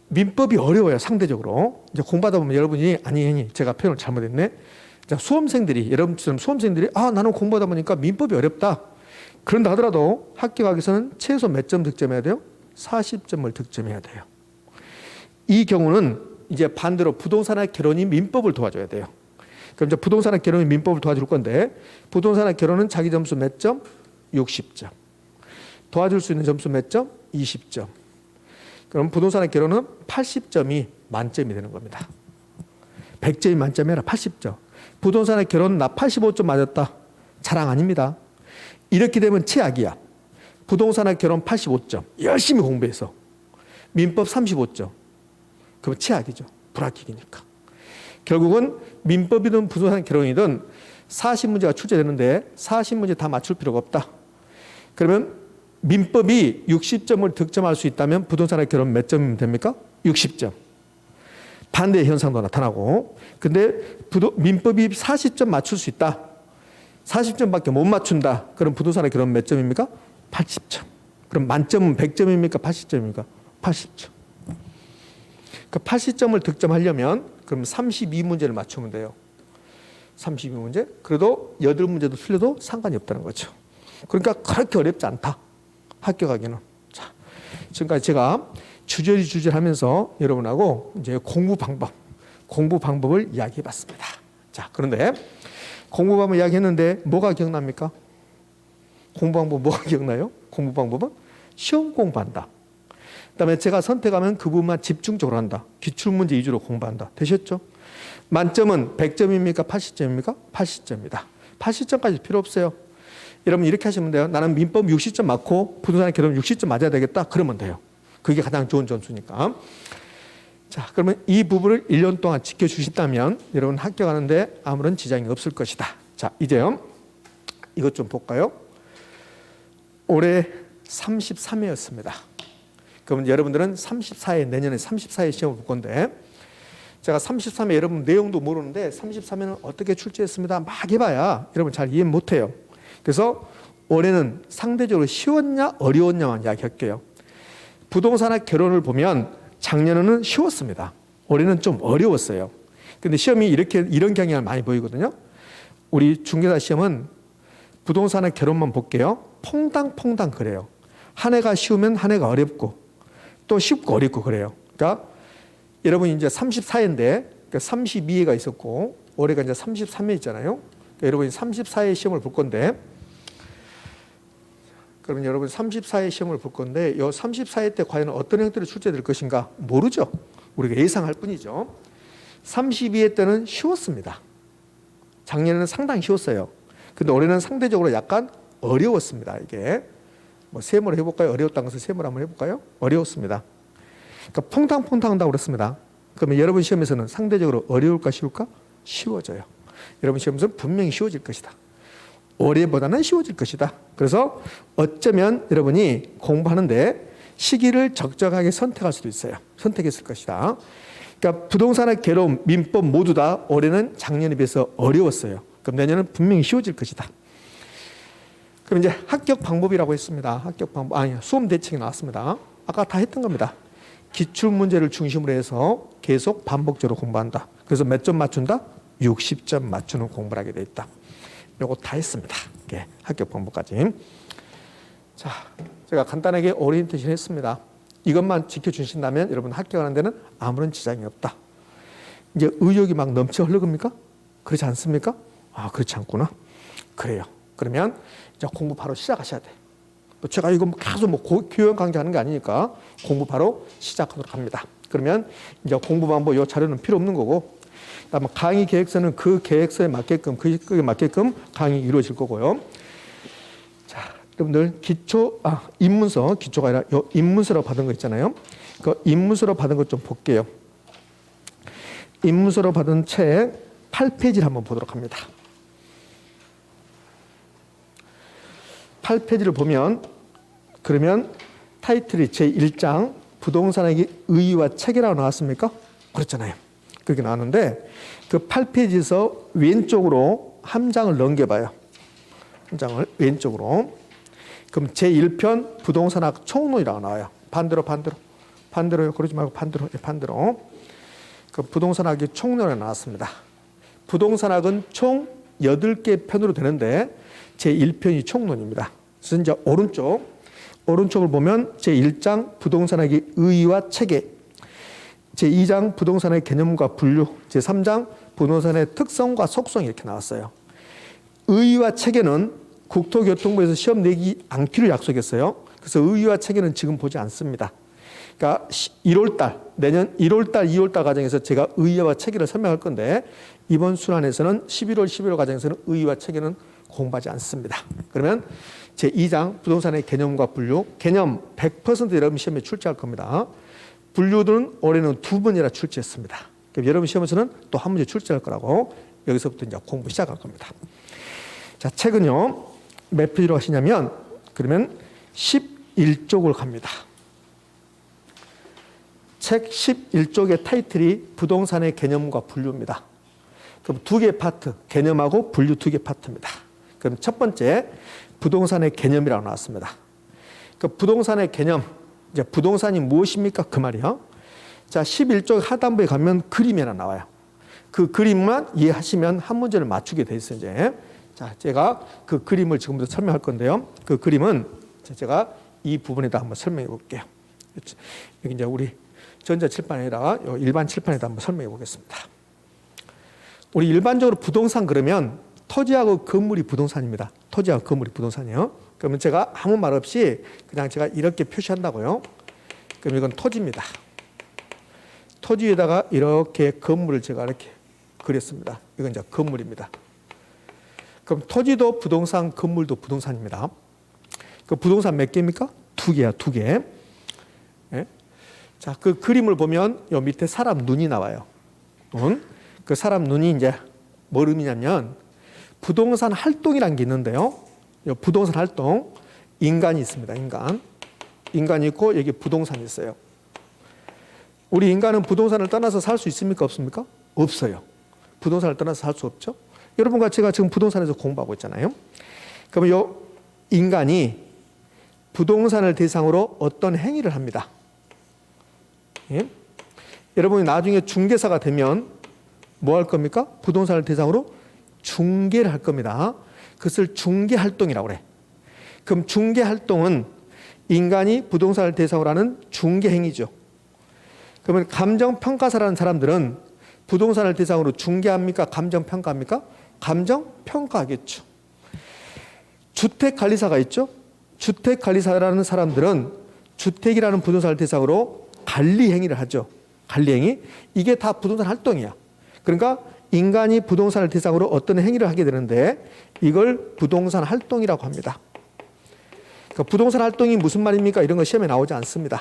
민법이 어려워요, 상대적으로. 이제 공부하다 보면 여러분이 아니, 제가 표현을 잘못했네. 자, 여러분처럼 수험생들이 나는 공부하다 보니까 민법이 어렵다. 그런다 하더라도 합격하기 위해서는 최소 몇 점 득점해야 돼요? 40점을 득점해야 돼요. 이 경우는 이제 반대로 부동산의 개론이 민법을 도와줘야 돼요. 그럼 이제 부동산의 개론이 민법을 도와줄 건데 부동산의 개론은 자기 점수 몇 점? 60점. 도와줄 수 있는 점수 몇 점? 20점. 그럼 부동산의 개론은 80점이 만점이 되는 겁니다. 100점이 만점이 아니라 80점. 부동산의 개론 나 85점 맞았다. 자랑 아닙니다. 이렇게 되면 최악이야. 부동산의 개론 85점. 열심히 공부해서. 민법 35점. 그럼 최악이죠. 불합격이니까. 결국은 민법이든 부동산 개론이든 40문제가 출제되는데 40문제 다 맞출 필요가 없다. 그러면 민법이 60점을 득점할 수 있다면 부동산의 개론 몇 점이면 됩니까? 60점. 반대의 현상도 나타나고 근데 민법이 40점 맞출 수 있다. 40점밖에 못 맞춘다. 그럼 부동산의 개론 몇 점입니까? 80점. 그럼 만점은 100점입니까? 80점입니까? 80점. 그 80점을 득점하려면 그럼 32문제를 맞추면 돼요. 32문제? 그래도 8문제도 틀려도 상관이 없다는 거죠. 그러니까 그렇게 어렵지 않다. 합격하기는. 자, 지금까지 제가 주저리 하면서 여러분하고 이제 공부 방법을 이야기해 봤습니다. 자, 그런데 공부 방법 이야기했는데 뭐가 기억납니까? 공부 방법 뭐가 기억나요? 공부 방법은 시험 공부한다. 그다음에 제가 선택하면 그 부분만 집중적으로 한다. 기출문제 위주로 공부한다. 되셨죠? 만점은 100점입니까? 80점입니까? 80점이다. 80점까지 필요 없어요. 여러분 이렇게 하시면 돼요. 나는 민법 60점 맞고 부동산의 개론 60점 맞아야 되겠다. 그러면 돼요. 그게 가장 좋은 점수니까. 자, 그러면 이 부분을 1년 동안 지켜주신다면 여러분 합격하는데 아무런 지장이 없을 것이다. 자, 이제요. 이것 좀 볼까요? 올해 33회였습니다. 그러면 여러분들은 34회, 내년에 34회 시험을 볼 건데 제가 33회 여러분 내용도 모르는데 33회는 어떻게 출제했습니다. 막 해봐야 여러분 잘 이해 못해요. 그래서 올해는 상대적으로 쉬웠냐 어려웠냐만 이야기할게요. 부동산의 개론을 보면 작년에는 쉬웠습니다. 올해는 좀 어려웠어요. 근데 시험이 이런 경향을 많이 보이거든요. 우리 중개사 시험은 부동산의 개론만 볼게요. 퐁당퐁당 그래요. 한 해가 쉬우면 한 해가 어렵고 또 쉽고 어렵고 그래요. 그러니까 여러분 이제 34회인데 그러니까 32회가 있었고 올해가 이제 33회 있잖아요. 그러니까 여러분이 34회 시험을 볼 건데, 그러면 여러분 34회 시험을 볼 건데, 이 34회 때 과연 어떤 형태로 출제될 것인가 모르죠. 우리가 예상할 뿐이죠. 32회 때는 쉬웠습니다. 작년에는 상당히 쉬웠어요. 근데 올해는 상대적으로 약간 어려웠습니다. 이게 뭐 세모를 해볼까요? 어려웠다는 것을 세모를 한번 해볼까요? 어려웠습니다. 그러니까 퐁당퐁당 한다고 그랬습니다. 그러면 여러분 시험에서는 상대적으로 어려울까 쉬울까? 쉬워져요. 여러분 시험에서는 분명히 쉬워질 것이다. 올해보다는 쉬워질 것이다. 그래서 어쩌면 여러분이 공부하는데 시기를 적절하게 선택할 수도 있어요. 선택했을 것이다. 그러니까 부동산의 괴로움, 민법 모두 다 올해는 작년에 비해서 어려웠어요. 그럼 내년은 분명히 쉬워질 것이다. 그럼 이제 합격 방법이라고 했습니다. 합격 방법, 수험 대책이 나왔습니다. 아까 다 했던 겁니다. 기출 문제를 중심으로 해서 계속 반복적으로 공부한다. 그래서 몇 점 맞춘다? 60점 맞추는 공부를 하게 돼 있다. 요거 다 했습니다. 예, 합격 방법까지. 자, 제가 간단하게 오리엔테이션 했습니다. 이것만 지켜주신다면 여러분 합격하는 데는 아무런 지장이 없다. 이제 의욕이 막 넘쳐 흐르겁니까? 그렇지 않습니까? 그렇지 않구나. 그래요. 그러면 이제 공부 바로 시작하셔야 돼. 제가 이거 계속 교양 강좌하는 게 아니니까 공부 바로 시작하도록 합니다. 그러면 이제 공부 방법 이 자료는 필요 없는 거고, 그다음에 강의 계획서는 그 계획서에 맞게끔 그에 맞게끔 강의 이루어질 거고요. 자, 여러분들 입문서 기초가 아니라 요 입문서로 받은 거 있잖아요. 그 입문서로 받은 것 좀 볼게요. 입문서로 받은 책 8페이지를 한번 보도록 합니다. 8페이지를 보면, 그러면 타이틀이 제1장 부동산의 의의와 체계라고 나왔습니까? 그렇잖아요. 그렇게 나왔는데 그 8페이지에서 왼쪽으로 한 장을 넘겨봐요. 한 장을 왼쪽으로. 그럼 제1편 부동산학 총론이라고 나와요. 반대로요. 그러지 말고 반대로. 그 부동산학이 총론에 나왔습니다. 부동산학은 총 8개 편으로 되는데 제1편이 총론입니다. 그래서 이제 오른쪽을 보면 제1장 부동산학의 의의와 체계, 제2장 부동산의 개념과 분류, 제3장 부동산의 특성과 속성 이렇게 나왔어요. 의의와 체계는 국토교통부에서 시험 내기 않기로 약속했어요. 그래서 의의와 체계는 지금 보지 않습니다. 그러니까 1월달, 내년 1월달, 2월달 과정에서 제가 의의와 체계를 설명할 건데 이번 순환에서는 11월, 12월 과정에서는 의의와 체계는 공부하지 않습니다. 그러면 제2장 부동산의 개념과 분류, 개념 100% 여러분 시험에 출제할 겁니다. 분류들은 올해는 2번이나 출제했습니다. 그럼 여러분 시험에서는 또 한 문제 출제할 거라고 여기서부터 이제 공부 시작할 겁니다. 자, 책은요 몇 페이지로 하시냐면 그러면 11쪽을 갑니다. 책 11쪽의 타이틀이 부동산의 개념과 분류입니다. 그럼 2개 파트, 개념하고 분류 2개 파트입니다. 그럼 첫 번째 부동산의 개념이라고 나왔습니다. 그 부동산의 개념, 이제 부동산이 무엇입니까? 그 말이요. 자, 11쪽 하단부에 가면 그림이 하나 나와요. 그 그림만 이해하시면 한 문제를 맞추게 돼 있어요. 이제 자, 제가 그 그림을 지금부터 설명할 건데요. 그 그림은 제가 이 부분에다 한번 설명해 볼게요. 여기 이제 우리 전자칠판이 아니라 일반 칠판에다 한번 설명해 보겠습니다. 우리 일반적으로 부동산 그러면 토지하고 건물이 부동산입니다. 토지하고 건물이 부동산이에요. 그러면 제가 아무 말 없이 그냥 제가 이렇게 표시한다고요. 그럼 이건 토지입니다. 토지에다가 이렇게 건물을 제가 이렇게 그렸습니다. 이건 이제 건물입니다. 그럼 토지도 부동산, 건물도 부동산입니다. 그 부동산 몇 개입니까? 2개야, 2개. 예? 자, 그 그림을 보면 요 밑에 사람 눈이 나와요. 눈. 그 사람 눈이 이제 뭘 의미냐면 부동산 활동이라는 게 있는데요. 요 부동산 활동, 인간이 있습니다. 인간이 있고 여기 부동산이 있어요. 우리 인간은 부동산을 떠나서 살 수 있습니까? 없습니까? 없어요. 부동산을 떠나서 살 수 없죠. 여러분과 제가 지금 부동산에서 공부하고 있잖아요. 그러면 요 인간이 부동산을 대상으로 어떤 행위를 합니다. 예? 여러분이 나중에 중개사가 되면 뭐 할 겁니까? 부동산을 대상으로 중개를 할 겁니다. 그것을 중개활동이라고 그래. 그럼 중개활동은 인간이 부동산을 대상으로 하는 중개행위죠. 그러면 감정평가사라는 사람들은 부동산을 대상으로 중개합니까? 감정평가합니까? 감정평가하겠죠. 주택관리사가 있죠. 주택관리사라는 사람들은 주택이라는 부동산을 대상으로 관리행위를 하죠. 관리행위. 이게 다 부동산 활동이야. 그러니까 인간이 부동산을 대상으로 어떤 행위를 하게 되는데 이걸 부동산 활동이라고 합니다. 그러니까 부동산 활동이 무슨 말입니까? 이런 거 시험에 나오지 않습니다.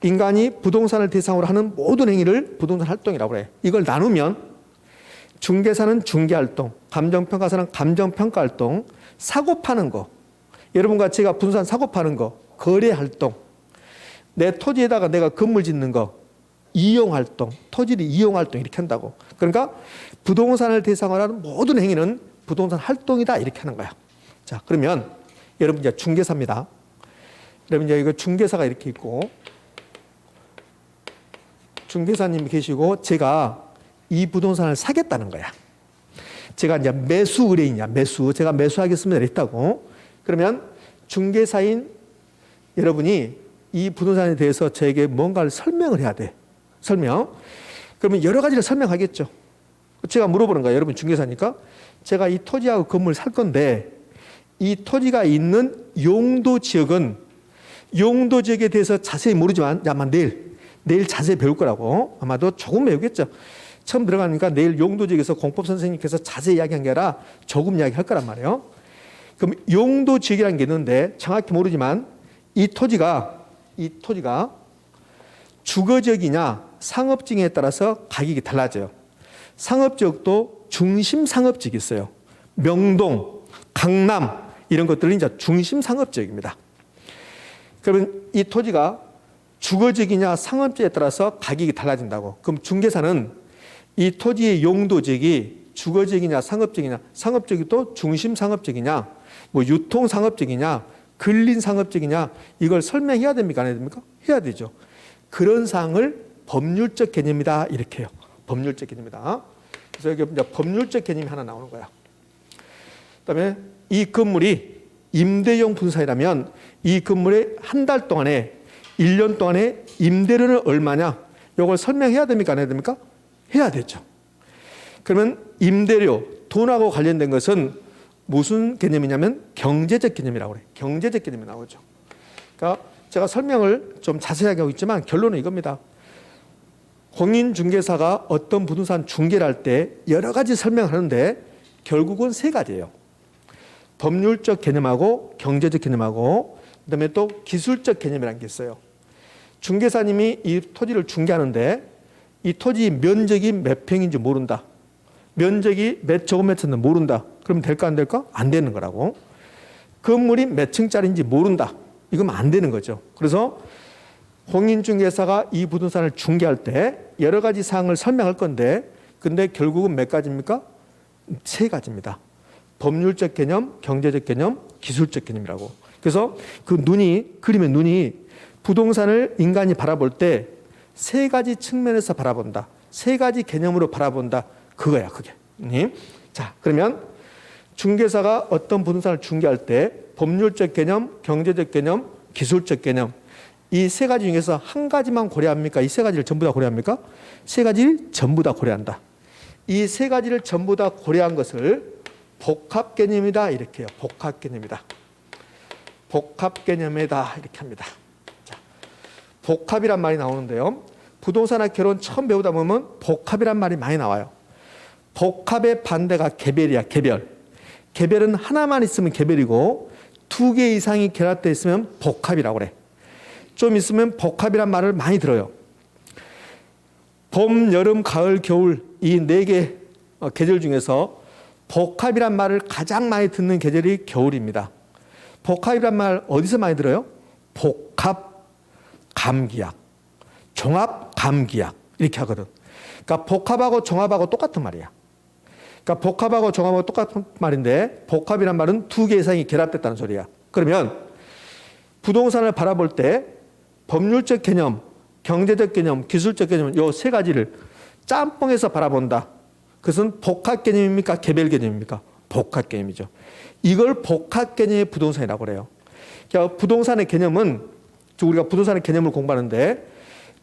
인간이 부동산을 대상으로 하는 모든 행위를 부동산 활동이라고 해요. 이걸 나누면 중개사는 중개활동, 감정평가사는 감정평가활동, 사고 파는 거, 여러분과 제가 부동산 사고 파는 거, 거래활동, 내 토지에다가 내가 건물 짓는 거, 이용활동, 토지를 이용활동 이렇게 한다고. 그러니까 부동산을 대상으로 하는 모든 행위는 부동산 활동이다 이렇게 하는 거야. 자, 그러면 여러분 이제 중개사입니다. 여러분 이제 이거 중개사가 이렇게 있고 중개사님이 계시고 제가 이 부동산을 사겠다는 거야. 제가 이제 매수 의뢰인이야. 매수. 제가 매수하겠습니다. 이랬다고. 그러면 중개사인 여러분이 이 부동산에 대해서 저에게 뭔가를 설명을 해야 돼. 설명. 그러면 여러 가지를 설명하겠죠. 제가 물어보는 거야. 여러분 중개사니까. 제가 이 토지하고 건물 살 건데 이 토지가 있는 용도 지역은 용도 지역에 대해서 자세히 모르지만 아마 내일 자세히 배울 거라고 아마도 조금 배우겠죠. 처음 들어가니까 내일 용도 지역에서 공법 선생님께서 자세히 이야기한 게 아니라 조금 이야기할 거란 말이에요. 그럼 용도 지역이라는 게 있는데 정확히 모르지만 이 토지가 주거지역이냐 상업지역에 따라서 가격이 달라져요. 상업지역도 중심 상업지역이 있어요. 명동, 강남 이런 것들은 이제 중심 상업지역입니다. 그러면 이 토지가 주거지역이냐 상업지역에 따라서 가격이 달라진다고. 그럼 중개사는 이 토지의 용도지역이 주거지역이냐 상업지역이냐, 상업지역이 또 중심 상업지역이냐, 뭐 유통 상업지역이냐, 근린 상업지역이냐 이걸 설명해야 됩니까? 안 해야 됩니까? 해야 되죠. 그런 사항을 법률적 개념이다 이렇게 해요. 법률적 개념이다. 그래서 여기 이제 법률적 개념이 하나 나오는 거야. 그다음에 이 건물이 임대용 부동산이라면 이 건물에 한 달 동안에 1년 동안에 임대료는 얼마냐? 이걸 설명해야 됩니까? 안 해야 됩니까? 해야 되죠. 그러면 임대료, 돈하고 관련된 것은 무슨 개념이냐면 경제적 개념이라고 그래요. 경제적 개념이 나오죠. 그러니까 제가 설명을 좀 자세하게 하고 있지만 결론은 이겁니다. 공인중개사가 어떤 부동산 중개를 할 때 여러 가지 설명을 하는데 결국은 세 가지예요. 법률적 개념하고 경제적 개념하고 그다음에 또 기술적 개념이라는 게 있어요. 중개사님이 이 토지를 중개하는데 이 토지 면적이 몇 평인지 모른다. 면적이 몇 제곱미터인지 모른다. 그러면 될까 안 될까? 안 되는 거라고. 건물이 몇 층짜리인지 모른다. 이건 안 되는 거죠. 그래서 공인중개사가 이 부동산을 중개할 때 여러 가지 사항을 설명할 건데 근데 결국은 몇 가지입니까? 세 가지입니다. 법률적 개념, 경제적 개념, 기술적 개념이라고. 그래서 그 그림의 눈이 부동산을 인간이 바라볼 때 세 가지 측면에서 바라본다. 세 가지 개념으로 바라본다. 그거야, 그게. 자, 그러면 중개사가 어떤 부동산을 중개할 때 법률적 개념, 경제적 개념, 기술적 개념 이 세 가지 중에서 한 가지만 고려합니까? 이 세 가지를 전부 다 고려합니까? 세 가지를 전부 다 고려한다. 이 세 가지를 전부 다 고려한 것을 복합 개념이다 이렇게 해요. 복합 개념이다. 복합 개념이다 이렇게 합니다. 자, 복합이란 말이 나오는데요. 부동산학 개론 처음 배우다 보면 복합이란 말이 많이 나와요. 복합의 반대가 개별이야. 개별. 개별은 하나만 있으면 개별이고 두 개 이상이 결합되어 있으면 복합이라고 그래. 좀 있으면 복합이란 말을 많이 들어요. 봄, 여름, 가을, 겨울 이 네 개 계절 중에서 복합이란 말을 가장 많이 듣는 계절이 겨울입니다. 복합이란 말 어디서 많이 들어요? 복합 감기약, 종합 감기약 이렇게 하거든. 그러니까 복합하고 종합하고 똑같은 말이야. 그러니까 복합하고 종합하고 똑같은 말인데 복합이란 말은 두 개 이상이 결합됐다는 소리야. 그러면 부동산을 바라볼 때 법률적 개념, 경제적 개념, 기술적 개념 이 세 가지를 짬뽕해서 바라본다. 그것은 복합 개념입니까? 개별 개념입니까? 복합 개념이죠. 이걸 복합 개념의 부동산이라고 그래요. 그러니까 부동산의 개념은 우리가 부동산의 개념을 공부하는데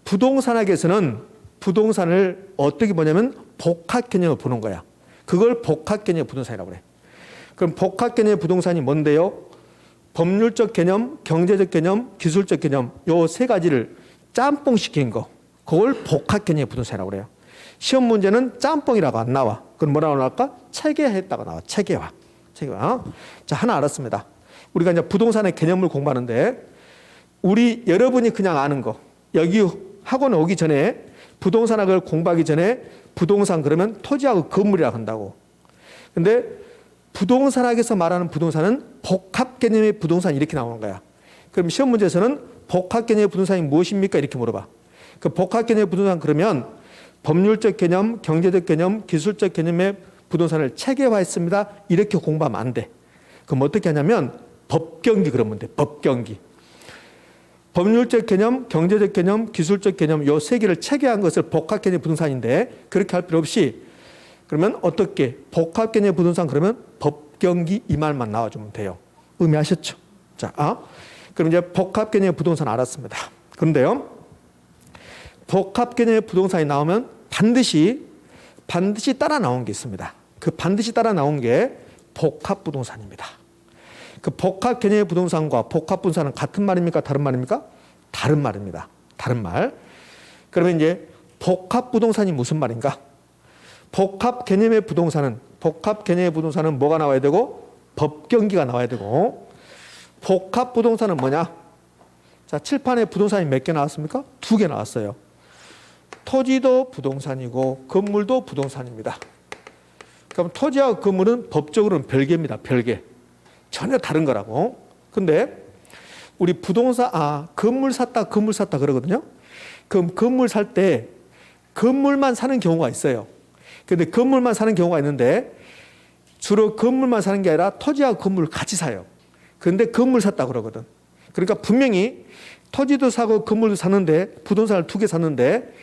부동산학에서는 부동산을 어떻게 보냐면 복합 개념을 보는 거야. 그걸 복합 개념의 부동산이라고 그래. 그럼 복합 개념의 부동산이 뭔데요? 법률적 개념, 경제적 개념, 기술적 개념 요 세 가지를 짬뽕시킨 거. 그걸 복합 개념의 부동산이라고 그래요. 시험 문제는 짬뽕이라고 안 나와. 그럼 뭐라고 나올까? 체계화했다고 나와. 체계화. 체계화. 자, 하나 알았습니다. 우리가 이제 부동산의 개념을 공부하는데 우리 여러분이 그냥 아는 거. 여기 학원에 오기 전에 부동산학을 공부하기 전에 부동산 그러면 토지하고 건물이라고 한다고. 근데 부동산학에서 말하는 부동산은 복합 개념의 부동산 이렇게 나오는 거야. 그럼 시험 문제에서는 복합 개념의 부동산이 무엇입니까? 이렇게 물어봐. 그 복합 개념의 부동산 그러면 법률적 개념, 경제적 개념, 기술적 개념의 부동산을 체계화했습니다. 이렇게 공부하면 안 돼. 그럼 어떻게 하냐면 법경기 그러면 돼. 법경기. 법률적 개념, 경제적 개념, 기술적 개념 요 세 개를 체계한 것을 복합 개념 부동산인데 그렇게 할 필요 없이 그러면 어떻게 복합 개념 부동산 그러면 법경기 이 말만 나와주면 돼요. 의미하셨죠? 자, 그럼 이제 복합 개념 부동산 알았습니다. 그런데요, 복합 개념 부동산이 나오면 반드시 따라 나온 게 있습니다. 그 반드시 따라 나온 게 복합 부동산입니다. 그 복합 개념의 부동산과 복합 부동산은 같은 말입니까? 다른 말입니까? 다른 말입니다. 다른 말. 그러면 이제 복합 부동산이 무슨 말인가? 복합 개념의 부동산은 뭐가 나와야 되고 법경기가 나와야 되고 복합 부동산은 뭐냐? 자, 칠판에 부동산이 몇 개 나왔습니까? 2개 나왔어요. 토지도 부동산이고 건물도 부동산입니다. 그럼 토지하고 건물은 법적으로는 별개입니다. 별개. 전혀 다른 거라고. 근데 우리 부동산, 건물 샀다 그러거든요. 그럼 건물 살 때 건물만 사는 경우가 있어요. 근데 건물만 사는 경우가 있는데 주로 건물만 사는 게 아니라 토지하고 건물을 같이 사요. 그런데 건물 샀다 그러거든. 그러니까 분명히 토지도 사고 건물도 샀는데 부동산을 2개 샀는데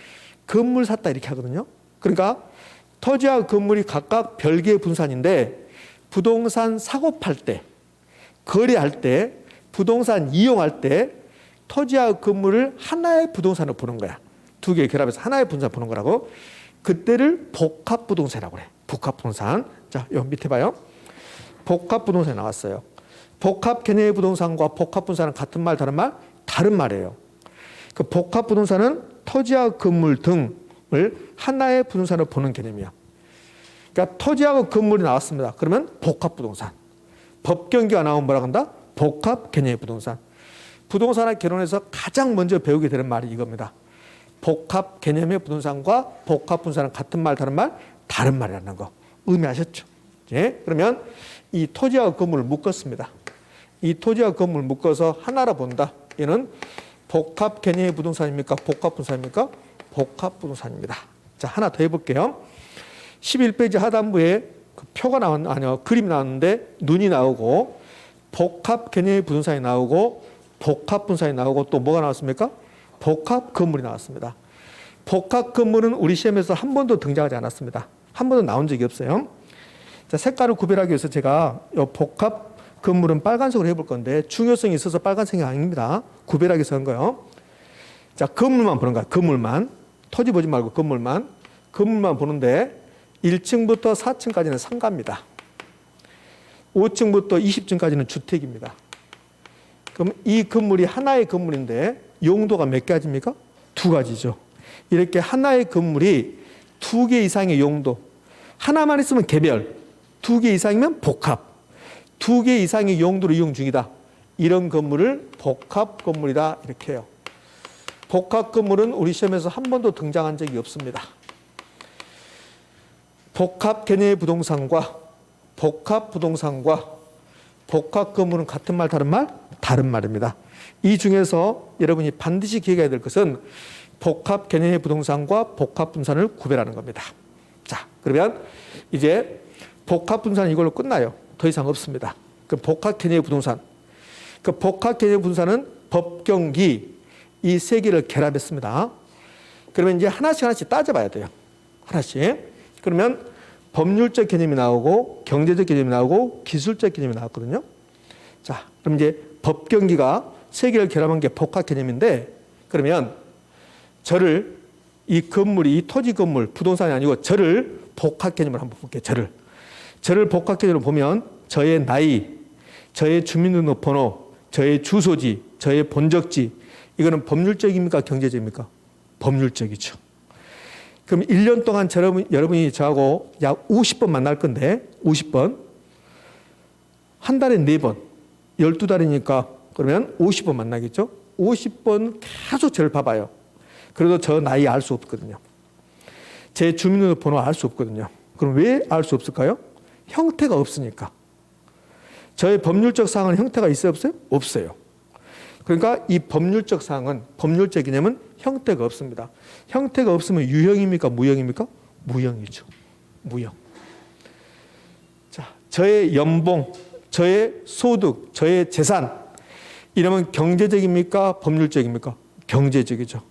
건물 샀다 이렇게 하거든요. 그러니까 토지하고 건물이 각각 별개의 분산인데 부동산 사고 팔 때, 거래할 때, 부동산 이용할 때 토지하고 건물을 하나의 부동산으로 보는 거야. 2개 결합해서 하나의 부동산을 보는 거라고. 그때를 복합부동산이라고 그래. 복합부동산. 자, 요 밑에 봐요. 복합부동산이 나왔어요. 복합 개념의 부동산과 복합부동산은 같은 말, 다른 말? 다른 말이에요. 그 복합부동산은 토지하고 건물 등을 하나의 부동산으로 보는 개념이야. 그러니까 토지하고 건물이 나왔습니다. 그러면 복합부동산. 법경기가 나오면 뭐라고 한다? 복합 개념의 부동산. 부동산과 결혼해서 가장 먼저 배우게 되는 말이 이겁니다. 복합 개념의 부동산과 복합 부동산은 같은 말, 다른 말? 다른 말이라는 거. 의미하셨죠? 예? 그러면 이 토지하고 건물을 묶었습니다. 이 토지하고 건물을 묶어서 하나로 본다. 얘는 복합 개념의 부동산입니까? 복합 부동산입니까? 복합 부동산입니다. 자, 하나 더 해볼게요. 11페이지 하단부에 그 표가 그림이 나왔는데 눈이 나오고 복합 개념의 부동산이 나오고 복합 부동산이 나오고 또 뭐가 나왔습니까? 복합 건물이 나왔습니다. 복합 건물은 우리 시험에서 한 번도 등장하지 않았습니다. 한 번도 나온 적이 없어요. 자, 색깔을 구별하기 위해서 제가 이 복합 건물은 빨간색으로 해볼 건데 중요성이 있어서 빨간색이 아닙니다. 구별하기 위해서 한 거예요. 자, 건물만 보는 거야. 건물만. 토지 보지 말고 건물만 보는데 1층부터 4층까지는 상가입니다. 5층부터 20층까지는 주택입니다. 그럼 이 건물이 하나의 건물인데 용도가 몇 가지입니까? 2가지죠. 이렇게 하나의 건물이 2개 이상의 용도. 하나만 있으면 개별, 2개 이상이면 복합. 2개 이상의 용도로 이용 중이다. 이런 건물을 복합 건물이다. 이렇게 해요. 복합 건물은 우리 시험에서 한 번도 등장한 적이 없습니다. 복합 개념의 부동산과 복합 부동산과 복합 건물은 같은 말, 다른 말? 다른 말입니다. 이 중에서 여러분이 반드시 기억해야 될 것은 복합 개념의 부동산과 복합 분산을 구별하는 겁니다. 자, 그러면 이제 복합 분산은 이걸로 끝나요. 더 이상 없습니다. 그 복합 개념의 부동산. 그 복합 개념의 부동산은 법경기 이 세 개를 결합했습니다. 그러면 이제 하나씩 따져봐야 돼요. 하나씩. 그러면 법률적 개념이 나오고 경제적 개념이 나오고 기술적 개념이 나왔거든요. 자, 그럼 이제 법경기가 세 개를 결합한 게 복합 개념인데 그러면 저를 이 건물이, 이 토지 건물, 부동산이 아니고 저를 복합 개념으로 한번 볼게요. 저를 복합 개념으로 보면 저의 나이, 저의 주민등록번호, 저의 주소지, 저의 본적지, 이거는 법률적입니까? 경제적입니까? 법률적이죠. 그럼 1년 동안 여러분이 저하고 약 50번 만날 건데, 50번. 한 달에 4번, 12달이니까 그러면 50번 만나겠죠? 50번 계속 저를 봐봐요. 그래도 저 나이 알 수 없거든요. 제 주민등록번호 알 수 없거든요. 그럼 왜 알 수 없을까요? 형태가 없으니까. 저의 법률적 사항은 형태가 있어요? 없어요? 없어요. 그러니까 이 법률적 사항은, 법률적 개념은 형태가 없습니다. 형태가 없으면 유형입니까? 무형입니까? 무형이죠. 무형. 자, 저의 연봉, 저의 소득, 저의 재산, 이러면 경제적입니까? 법률적입니까? 경제적이죠.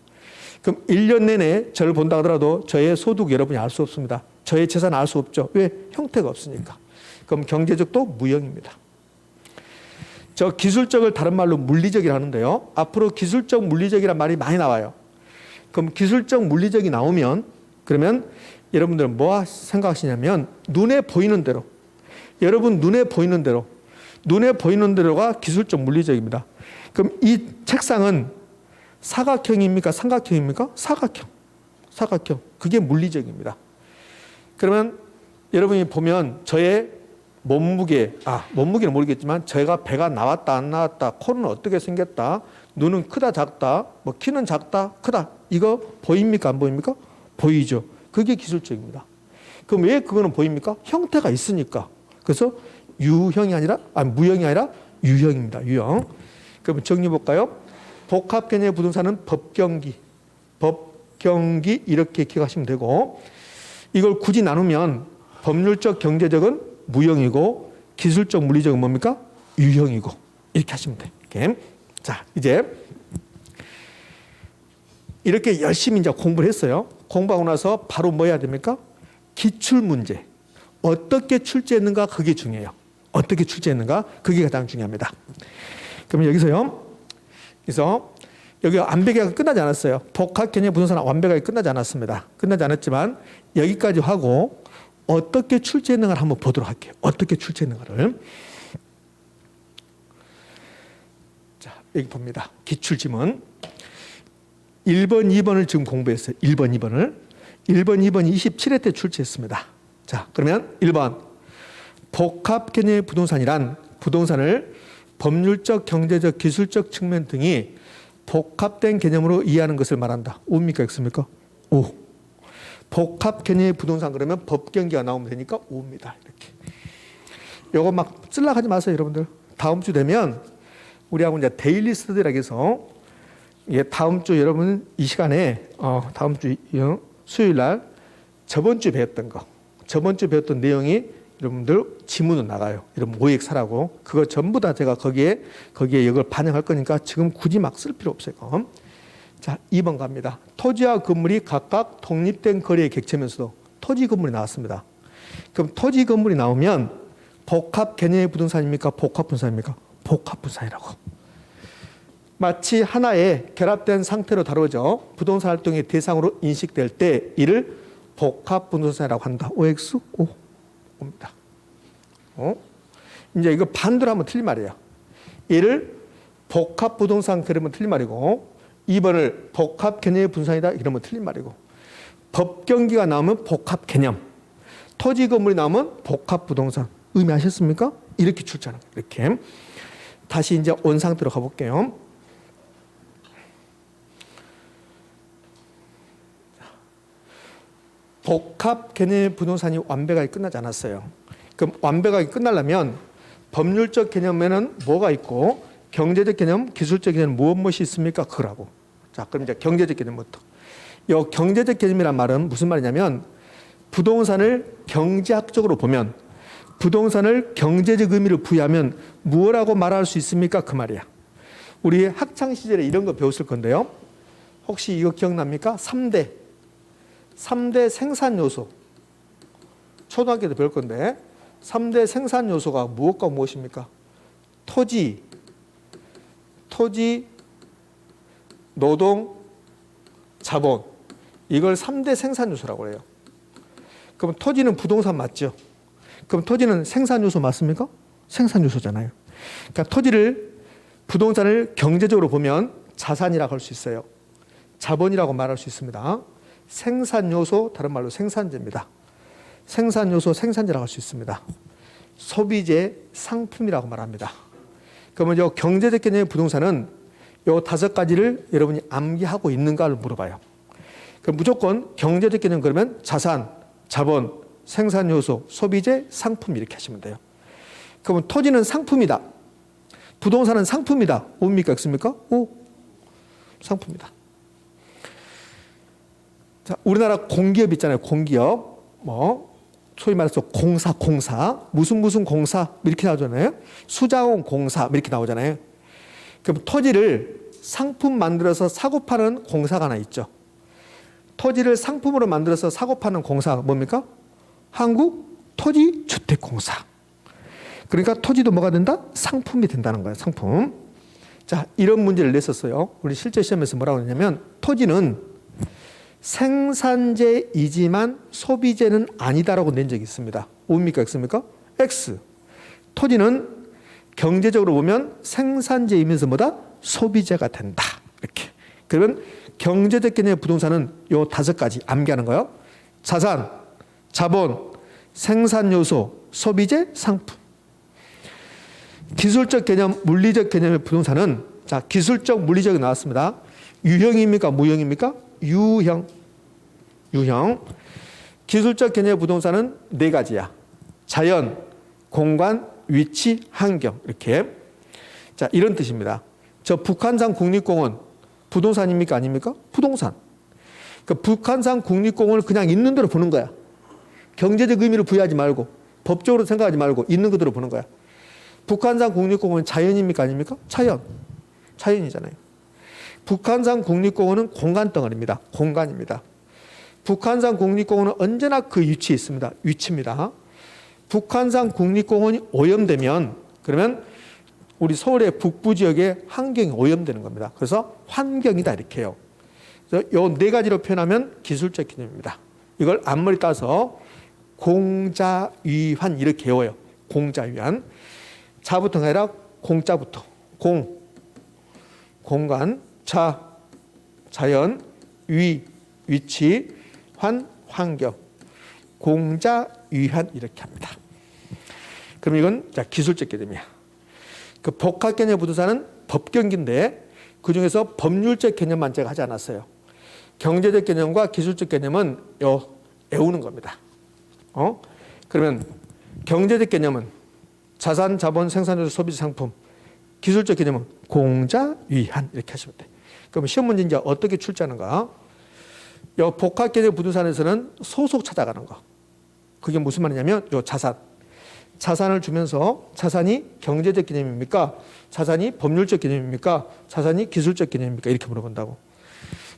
그럼 1년 내내 저를 본다 하더라도 저의 소득 여러분이 알 수 없습니다. 저의 재산 알 수 없죠. 왜? 형태가 없으니까. 그럼 경제적도 무형입니다. 저 기술적을 다른 말로 물리적이라 하는데요. 앞으로 기술적, 물리적이란 말이 많이 나와요. 그럼 기술적, 물리적이 나오면 그러면 여러분들은 뭐 생각하시냐면 눈에 보이는 대로, 여러분 눈에 보이는 대로, 눈에 보이는 대로가 기술적, 물리적입니다. 그럼 이 책상은 사각형입니까? 삼각형입니까? 사각형. 사각형. 그게 물리적입니다. 그러면 여러분이 보면 저의 몸무게, 몸무게는 모르겠지만 제가 배가 나왔다 안 나왔다, 코는 어떻게 생겼다, 눈은 크다 작다, 뭐 키는 작다 크다, 이거 보입니까? 안 보입니까? 보이죠. 그게 기술적입니다. 그럼 왜 그거는 보입니까? 형태가 있으니까. 그래서 무형이 아니라 유형입니다. 유형. 그럼 정리해 볼까요? 복합 개념의 부동산은 법경기 이렇게 기억하시면 되고, 이걸 굳이 나누면 법률적, 경제적은 무형이고 기술적, 물리적은 뭡니까? 유형이고, 이렇게 하시면 돼요. 이렇게. 자, 이제 이렇게 열심히 이제 공부를 했어요. 공부하고 나서 바로 뭐 해야 됩니까? 기출문제. 어떻게 출제했는가, 그게 중요해요. 어떻게 출제했는가, 그게 가장 중요합니다. 그러면 여기서요. 그래서 여기 완벽하게 끝나지 않았어요. 복합 개념 부동산 완벽하게 끝나지 않았습니다. 끝나지 않았지만 여기까지 하고 어떻게 출제했는가를 한번 보도록 할게요. 어떻게 출제했는가를. 자, 여기 봅니다. 기출지문 1번, 2번을 지금 공부했어요. 1번, 2번을. 1번, 2번이 27회 때 출제했습니다. 자, 그러면 1번. 복합 개념의 부동산이란 부동산을 법률적, 경제적, 기술적 측면 등이 복합된 개념으로 이해하는 것을 말한다. O입니까? X입니까? O. 복합 개념의 부동산 그러면 법경기가 나오면 되니까 O입니다. 이렇게. 요거 막 쓸락하지 마세요, 여러분들. 다음 주 되면 우리하고 이제 데일리 스터디라고 해서, 다음 주 여러분 이 시간에 다음 주 수요일 날 저번 주 배웠던 내용이 여러분들 지문은 나가요. 여러분 모의사라고 그거 전부 다 제가 거기에 이걸 반영할 거니까 지금 굳이 막 쓸 필요 없어요. 자, 2번 갑니다. 토지와 건물이 각각 독립된 거리에 객체면서도 토지 건물이 나왔습니다. 그럼 토지 건물이 나오면 복합 개념의 부동산입니까? 복합 분산입니까? 복합 분산이라고. 마치 하나의 결합된 상태로 다루어져 부동산 활동의 대상으로 인식될 때 이를 복합 부동산이라고 한다. OX? O입니다. 이제 이거 반대로 하면 틀린 말이에요. 얘를 복합 부동산 그러면 틀린 말이고, 2번을 복합 개념의 분산이다 이러면 틀린 말이고, 법경기가 나오면 복합 개념, 토지 건물이 나오면 복합 부동산. 의미하셨습니까? 이렇게 출제하는 거예요. 이렇게. 다시 이제 온 상태로 가볼게요. 복합 개념의 부동산이 완벽하게 끝나지 않았어요. 그럼 완벽하게 끝나려면 법률적 개념에는 뭐가 있고 경제적 개념, 기술적 개념 무엇이 있습니까? 그거라고. 자, 그럼 이제 경제적 개념부터. 이 경제적 개념이란 말은 무슨 말이냐면 부동산을 경제학적으로 보면, 부동산을 경제적 의미를 부여하면 무엇라고 말할 수 있습니까? 그 말이야. 우리 학창 시절에 이런 거 배웠을 건데요. 혹시 이거 기억납니까? 3대 생산 요소. 초등학교 때 배울 건데 3대 생산 요소가 무엇과 무엇입니까? 토지, 노동, 자본. 이걸 3대 생산 요소라고 해요. 그럼 토지는 부동산 맞죠? 그럼 토지는 생산 요소 맞습니까? 생산 요소잖아요. 그러니까 토지를 부동산을 경제적으로 보면 자산이라고 할 수 있어요. 자본이라고 말할 수 있습니다. 생산 요소, 다른 말로 생산재입니다. 생산 요소, 생산재라고 할 수 있습니다. 소비재, 상품이라고 말합니다. 그러면 이 경제적 개념의 부동산은 이 5가지를 여러분이 암기하고 있는가를 물어봐요. 그럼 무조건 경제적 개념 그러면 자산, 자본, 생산 요소, 소비재, 상품 이렇게 하시면 돼요. 그러면 토지는 상품이다. 부동산은 상품이다. 옵니까? X입니까? 오. 상품이다. 자, 우리나라 공기업 있잖아요. 공기업. 소위 말해서 공사. 무슨 공사. 이렇게 나오잖아요. 수자원 공사. 이렇게 나오잖아요. 그럼 토지를 상품 만들어서 사고 파는 공사가 하나 있죠. 토지를 상품으로 만들어서 사고 파는 공사가 뭡니까? 한국토지주택공사. 그러니까 토지도 뭐가 된다? 상품이 된다는 거예요. 상품. 자, 이런 문제를 냈었어요. 우리 실제 시험에서 뭐라고 했냐면 토지는 생산재이지만 소비재는 아니다라고 낸 적이 있습니다. O입니까? X입니까? X. 토지는 경제적으로 보면 생산재이면서 뭐다? 소비재가 된다. 이렇게. 그러면 경제적 개념의 부동산은 요 5가지 암기하는 거예요. 자산, 자본, 생산 요소, 소비재, 상품. 기술적 개념, 물리적 개념의 부동산은 자, 기술적, 물리적이 나왔습니다. 유형입니까? 무형입니까? 유형. 기술적 개념의 부동산은 4가지야. 자연, 공간, 위치, 환경. 이렇게. 자, 이런 뜻입니다. 저 북한산 국립공원 부동산입니까? 아닙니까? 부동산. 그 북한산 국립공원을 그냥 있는 대로 보는 거야. 경제적 의미를 부여하지 말고 법적으로 생각하지 말고 있는 그대로 보는 거야. 북한산 국립공원은 자연입니까? 아닙니까? 자연이잖아요. 북한산 국립공원은 공간 덩어리입니다. 공간입니다. 북한산 국립공원은 언제나 그 위치에 있습니다. 위치입니다. 북한산 국립공원이 오염되면 그러면 우리 서울의 북부 지역의 환경이 오염되는 겁니다. 그래서 환경이다 이렇게 해요. 그래서 이 4가지로 표현하면 기술적 개념입니다. 이걸 앞머리 따서 공자위환 이렇게 외워요. 공자위환. 자부터 아니라 공자부터. 공간, 자연, 위치, 환경. 공자위환 이렇게 합니다. 그럼 이건 기술적 개념이야. 그 복합 개념 부동산은 법경기인데 그중에서 법률적 개념만 제가 하지 않았어요. 경제적 개념과 기술적 개념은 외우는 겁니다. 그러면 경제적 개념은 자산, 자본, 생산요소, 소비재, 상품. 기술적 개념은 공자위환 이렇게 하시면 돼요. 그럼 시험 문제 이제 어떻게 출제하는가? 이 복합 개념 부동산에서는 소속 찾아가는 거. 그게 무슨 말이냐면 요 자산을 주면서 자산이 경제적 개념입니까? 자산이 법률적 개념입니까? 자산이 기술적 개념입니까? 이렇게 물어본다고.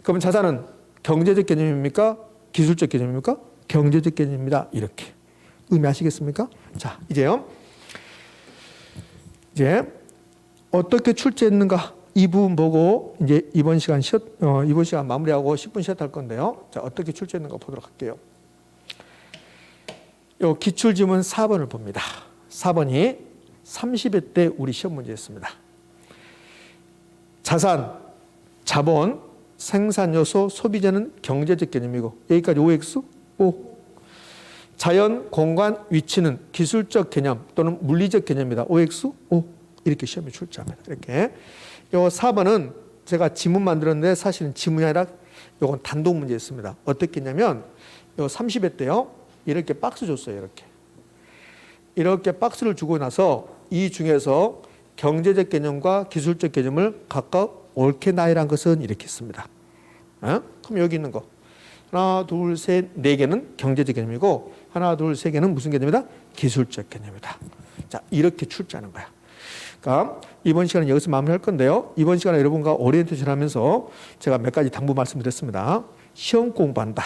그러면 자산은 경제적 개념입니까? 기술적 개념입니까? 경제적 개념입니다. 이렇게. 의미하시겠습니까? 자, 이제 어떻게 출제했는가 이 부분 보고 이제 이번 시간 마무리하고 10분 쉬었다 할 건데요. 자, 어떻게 출제했는가 보도록 할게요. 요 기출지문 4번을 봅니다. 4번이 30회 때 우리 시험 문제였습니다. 자산, 자본, 생산요소, 소비재는 경제적 개념이고 여기까지 OX? O. 자연, 공간, 위치는 기술적 개념 또는 물리적 개념이다. OX? O. 이렇게 시험에 출제합니다. 이렇게. 요 4번은 제가 지문 만들었는데 사실은 지문이 아니라 요건 단독 문제였습니다. 어떻게 했냐면 요 30회 때요. 이렇게 박스 줬어요. 이렇게 박스를 주고 나서 이 중에서 경제적 개념과 기술적 개념을 각각 옳게 나열한 것은 이렇게 있습니다. 그럼 여기 있는 거 하나, 둘, 셋, 4개는 경제적 개념이고 하나, 둘, 3개는 무슨 개념이다? 기술적 개념이다. 자, 이렇게 출제하는 거야. 그러니까 이번 시간은 여기서 마무리할 건데요. 이번 시간에 여러분과 오리엔테이션 하면서 제가 몇 가지 당부 말씀드렸습니다. 시험 공부한다.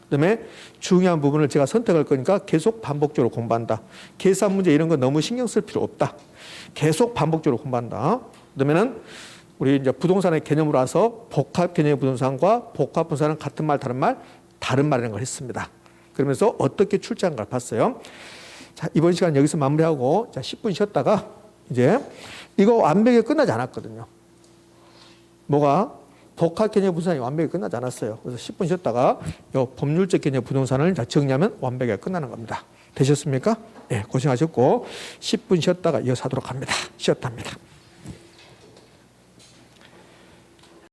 그다음에 중요한 부분을 제가 선택할 거니까 계속 반복적으로 공부한다. 계산 문제 이런 거 너무 신경 쓸 필요 없다. 계속 반복적으로 공부한다. 그다음에는 우리 이제 부동산의 개념으로 와서 복합 개념의 부동산과 복합 부동산은 같은 말, 다른 말이라는 걸 했습니다. 그러면서 어떻게 출제한 걸 봤어요. 자, 이번 시간 여기서 마무리하고 자, 10분 쉬었다가 이제 이거 완벽히 끝나지 않았거든요. 뭐가? 복합 개념 부동산이 완벽히 끝나지 않았어요. 그래서 10분 쉬었다가 요 법률적 개념 부동산을 정리하면 완벽히 끝나는 겁니다. 되셨습니까? 네, 고생하셨고 10분 쉬었다가 이어서 하도록 합니다. 쉬었답니다.